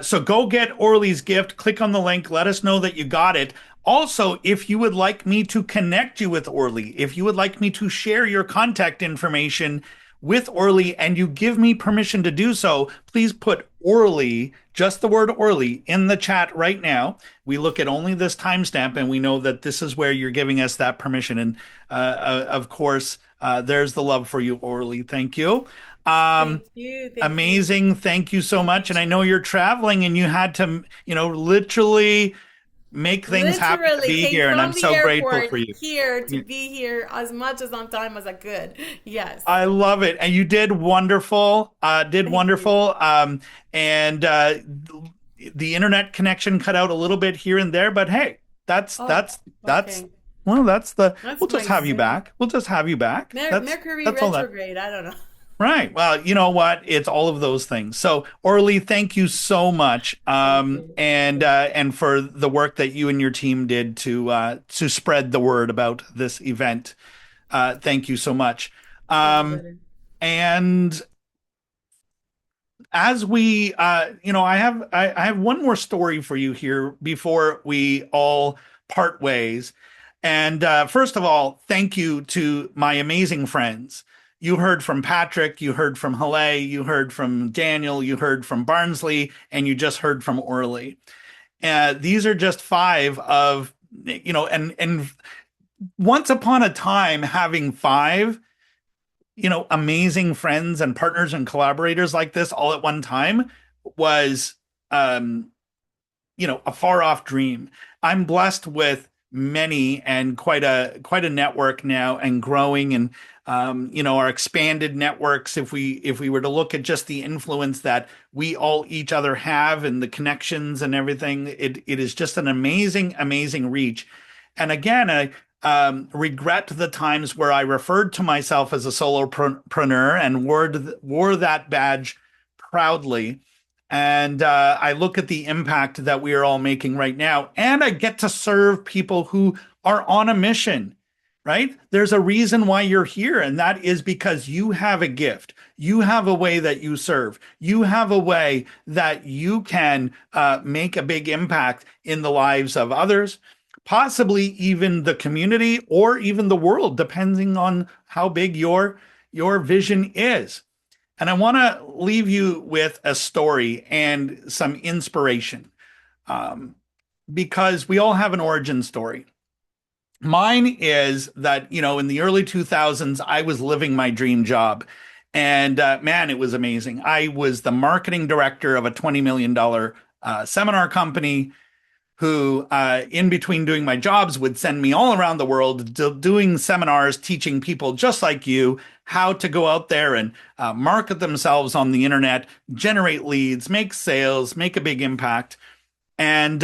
So go get Orly's gift. Click on the link. Let us know that you got it. Also, if you would like me to connect you with Orly, if you would like me to share your contact information with Orly and you give me permission to do so, please put Orly, just the word Orly, in the chat right now. We look at only this timestamp and we know that this is where you're giving us that permission. And of course, there's the love for you, Orly. Thank you. Thank you. Amazing. Thank you so much. And I know you're traveling and you had to, literally make things happen to Literally be came here, and I'm from the so grateful airport for you. here to be here as much as on time as I could. Yes. I love it. And you did wonderful. Did Thank you. wonderful. And the internet connection cut out a little bit here and there, but hey, that's Oh, that's okay. well, that's the That's we'll just my have you Zoom. back. We'll just have you back. Mercury That's all that. retrograde. I don't know. Right. Well, you know what? It's all of those things. So, Orly, thank you so much, Thank you. and for the work that you and your team did to spread the word about this event. Thank you so much. Yeah, Um, better. and as we, I have one more story for you here before we all part ways. And first of all, thank you to my amazing friends. You heard from Patrick, you heard from Haleh, you heard from Daniel, you heard from Barnsley, and you just heard from Orly. These are just five of, and once upon a time, having five, amazing friends and partners and collaborators like this all at one time was, a far off dream. I'm blessed with many and quite a network now and growing, and our expanded networks. If we were to look at just the influence that we all each other have and the connections and everything, it is just an amazing reach. And again, I regret the times where I referred to myself as a solopreneur and wore that badge proudly. And I look at the impact that we are all making right now, and I get to serve people who are on a mission, right? There's a reason why you're here, and that is because you have a gift. You have a way that you serve. You have a way that you can make a big impact in the lives of others, possibly even the community or even the world, depending on how big your vision is. And I want to leave you with a story and some inspiration, because we all have an origin story. Mine is that, in the early 2000s, I was living my dream job. And man, it was amazing. I was the marketing director of a $20 million seminar company who, in between doing my jobs, would send me all around the world doing seminars, teaching people just like you how to go out there and market themselves on the internet, generate leads, make sales, make a big impact. And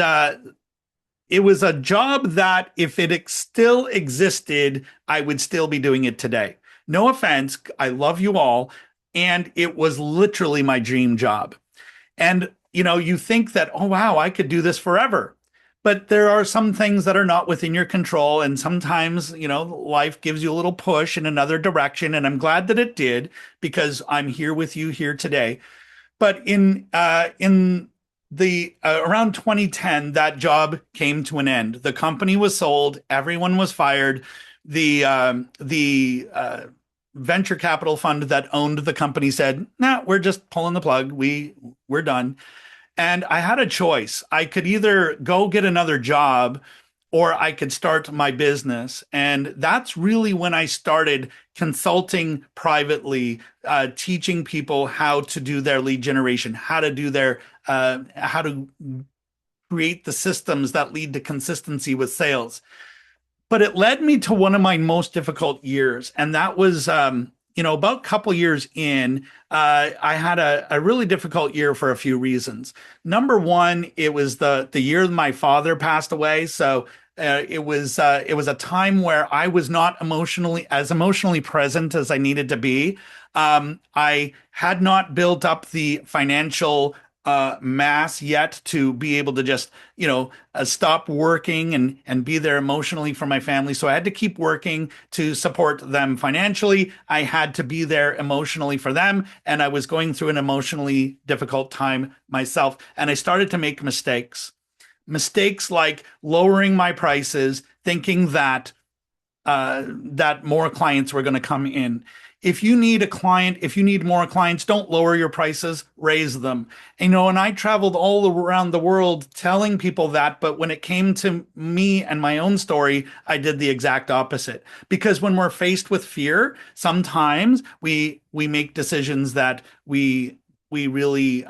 it was a job that if it still existed, I would still be doing it today. No offense, I love you all. And it was literally my dream job. And, you think that, oh, wow, I could do this forever. But there are some things that are not within your control. And sometimes, life gives you a little push in another direction. And I'm glad that it did, because I'm here with you here today. But in the around 2010, that job came to an end. The company was sold. Everyone was fired. The venture capital fund that owned the company said, "Nah, we're just pulling the plug. We're done." And I had a choice. I could either go get another job or I could start my business. And that's really when I started consulting privately, teaching people how to do their lead generation, how to create the systems that lead to consistency with sales. But it led me to one of my most difficult years. And that was, about a couple years in, I had a really difficult year for a few reasons. Number one, it was the year my father passed away. So it was a time where I was not emotionally present as I needed to be. I had not built up the financial mass yet to be able to just stop working and be there emotionally for my family. So I had to keep working to support them financially. I had to be there emotionally for them, and I was going through an emotionally difficult time myself, and I started to make mistakes like lowering my prices, thinking that more clients were going to come in. If you need more clients, don't lower your prices, raise them. And I traveled all around the world telling people that, but when it came to me and my own story, I did the exact opposite. Because when we're faced with fear, sometimes we make decisions that we really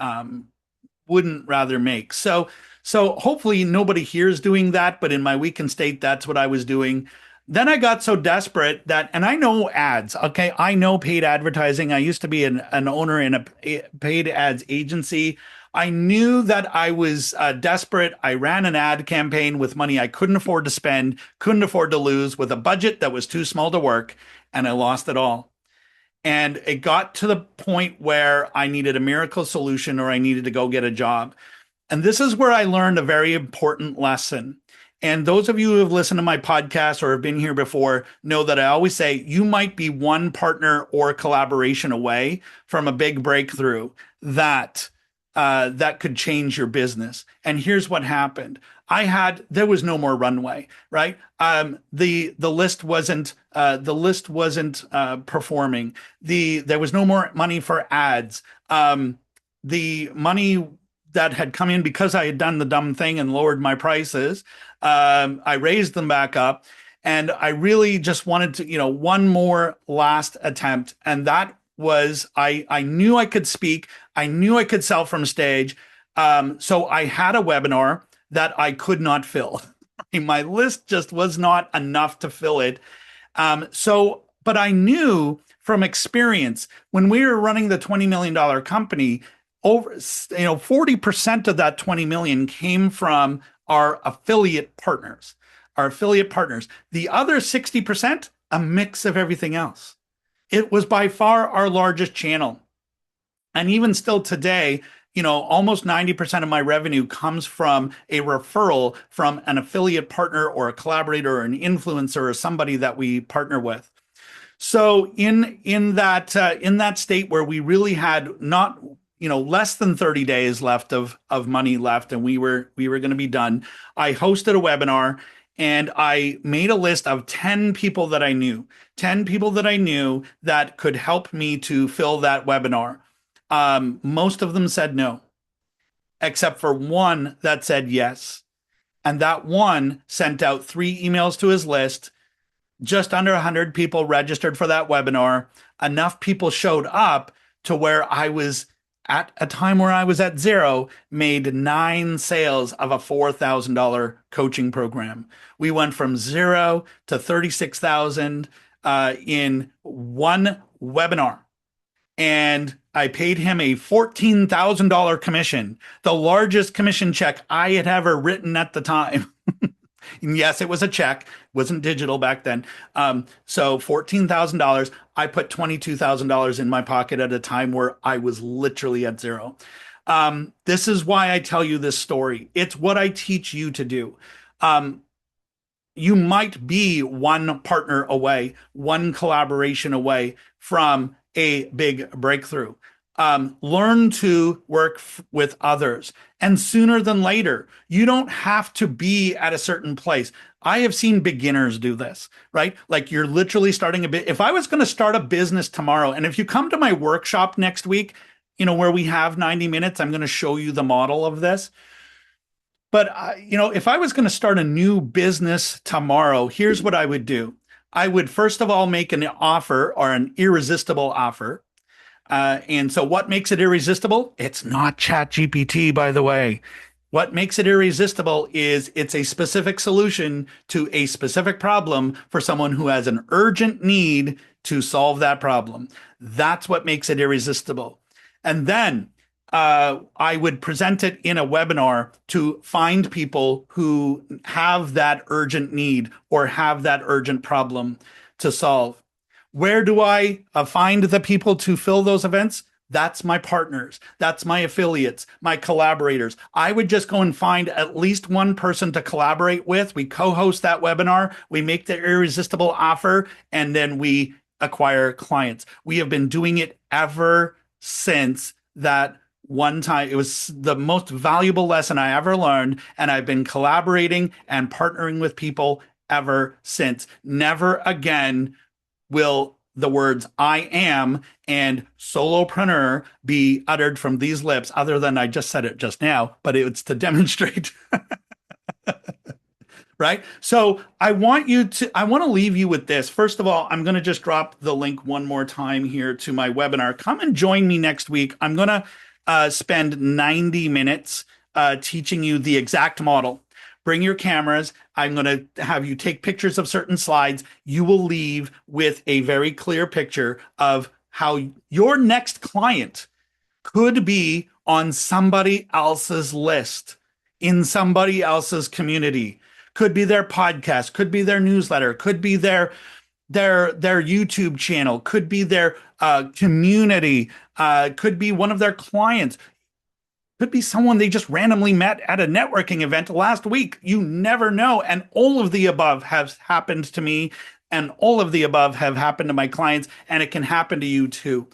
wouldn't rather make. So So hopefully nobody here is doing that, but in my weakened state, that's what I was doing. Then I got so desperate that, and I know ads, okay? I know paid advertising. I used to be an owner in a paid ads agency. I knew that I was desperate. I ran an ad campaign with money I couldn't afford to spend, couldn't afford to lose, with a budget that was too small to work, and I lost it all. And it got to the point where I needed a miracle solution or I needed to go get a job. And this is where I learned a very important lesson. And those of you who have listened to my podcast or have been here before know that I always say you might be one partner or collaboration away from a big breakthrough that that could change your business. And here's what happened. There was no more runway, right? The list wasn't performing. There was no more money for ads. The money that had come in because I had done the dumb thing and lowered my prices, I raised them back up, and I really just wanted to, one more last attempt. And that was, I knew I could speak. I knew I could sell from stage. So I had a webinar that I could not fill. My list just was not enough to fill it. But I knew from experience, when we were running the $20 million company, over 40% of that 20 million came from our affiliate partners. The other 60%, a mix of everything else. It was by far our largest channel. And even still today, almost 90% of my revenue comes from a referral from an affiliate partner or a collaborator or an influencer or somebody that we partner with. So in that state where we really had not less than 30 days left of money left, and we were going to be done, I hosted a webinar, and I made a list of 10 people that I knew that could help me to fill that webinar. Most of them said no, except for one that said yes. And that one sent out 3 emails to his list. Just under 100 people registered for that webinar. Enough people showed up to where I was, at a time where I was at zero, made 9 sales of a $4,000 coaching program. We went from 0 to 36,000 in one webinar. And I paid him a $14,000 commission, the largest commission check I had ever written at the time. And yes, it was a check. It wasn't digital back then. So $14,000. I put $22,000 in my pocket at a time where I was literally at zero. This is why I tell you this story. It's what I teach you to do. You might be one partner away, one collaboration away from a big breakthrough. Learn to work with others. And sooner than later, you don't have to be at a certain place. I have seen beginners do this, right? Like, you're literally starting a bit. If I was going to start a business tomorrow, and if you come to my workshop next week, where we have 90 minutes, I'm going to show you the model of this. But, if I was going to start a new business tomorrow, here's what I would do. I would first of all make an offer, or an irresistible offer. And so what makes it irresistible? It's not ChatGPT, by the way. What makes it irresistible is it's a specific solution to a specific problem for someone who has an urgent need to solve that problem. That's what makes it irresistible. And then I would present it in a webinar to find people who have that urgent need or have that urgent problem to solve. Where do I find the people to fill those events? That's my partners. That's my affiliates, my collaborators. I would just go and find at least one person to collaborate with. We co-host that webinar. We make the irresistible offer, and then we acquire clients. We have been doing it ever since that one time. It was the most valuable lesson I ever learned, and I've been collaborating and partnering with people ever since. Never again will the words "I am" and "solopreneur" be uttered from these lips, other than I just said it just now, but it's to demonstrate. Right? So I want to leave you with this. First of all, I'm going to just drop the link one more time here to my webinar. Come and join me next week. I'm going to spend 90 minutes teaching you the exact model. Bring your cameras. I'm going to have you take pictures of certain slides. You will leave with a very clear picture of how your next client could be on somebody else's list, in somebody else's community. Could be their podcast, could be their newsletter, could be their YouTube channel, could be their community, could be one of their clients, could be someone they just randomly met at a networking event last week. You never know. And all of the above have happened to me, and all of the above have happened to my clients, and it can happen to you too.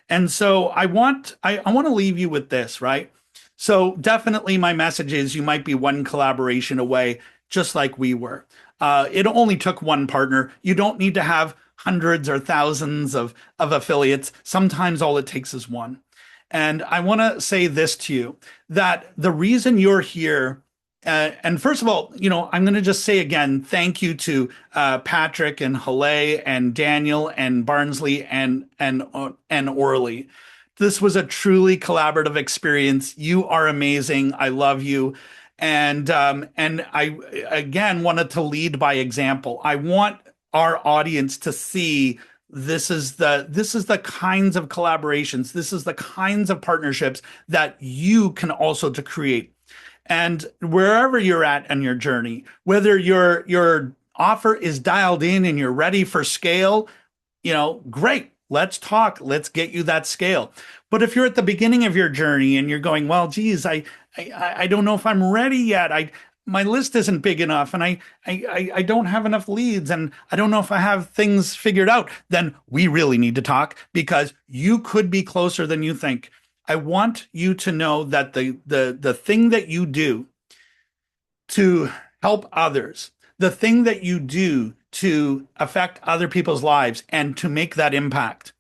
And so I want to leave you with this, right? So definitely my message is you might be one collaboration away, just like we were. It only took one partner. You don't need to have hundreds or thousands of affiliates. Sometimes all it takes is one. And I want to say this to you, that the reason you're here, and first of all, I'm going to just say again, thank you to Patrick and Haleh and Daniel and Barnsley and Orly. This was a truly collaborative experience. You are amazing. I love you. And I again wanted to lead by example. I want our audience to see this is the kinds of collaborations, this is the kinds of partnerships that you can also to create. And wherever you're at in your journey, whether your offer is dialed in and you're ready for scale, great. Let's talk. Let's get you that scale. But if you're at the beginning of your journey and you're going, well, geez, I don't know if I'm ready yet. My list isn't big enough, and I don't have enough leads, and I don't know if I have things figured out, then we really need to talk, because you could be closer than you think. I want you to know that the thing that you do to help others, the thing that you do to affect other people's lives and to make that impact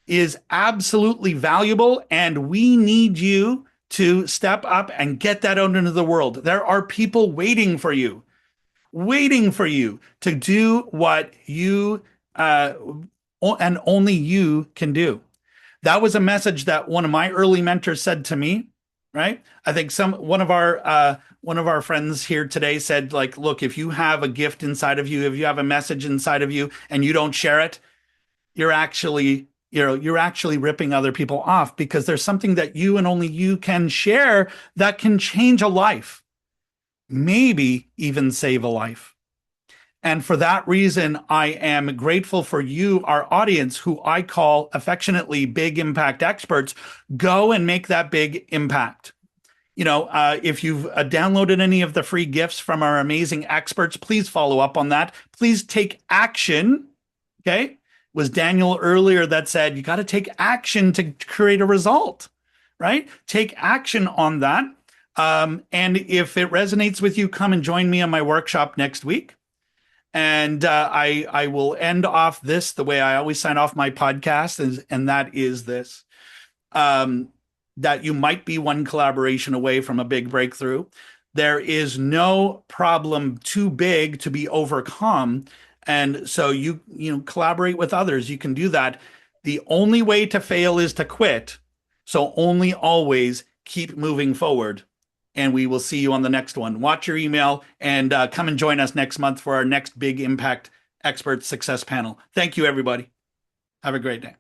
is absolutely valuable, and we need you to step up and get that out into the world. There are people waiting for you to do what you and only you can do. That was a message that one of my early mentors said to me, right? I think one of our friends here today said, like, look, if you have a gift inside of you, if you have a message inside of you and you don't share it, you're actually ripping other people off, because there's something that you and only you can share that can change a life, maybe even save a life. And for that reason, I am grateful for you, our audience, who I call affectionately big impact experts. Go and make that big impact. If you've downloaded any of the free gifts from our amazing experts, please follow up on that. Please take action. Okay. It was Daniel earlier that said, you got to take action to create a result, right? Take action on that. And if it resonates with you, come and join me on my workshop next week. And I will end off this the way I always sign off my podcast, and that is this. That you might be one collaboration away from a big breakthrough. There is no problem too big to be overcome. And so you collaborate with others. You can do that. The only way to fail is to quit. So only always keep moving forward. And we will see you on the next one. Watch your email and come and join us next month for our next Big Impact Expert Success Panel. Thank you, everybody. Have a great day.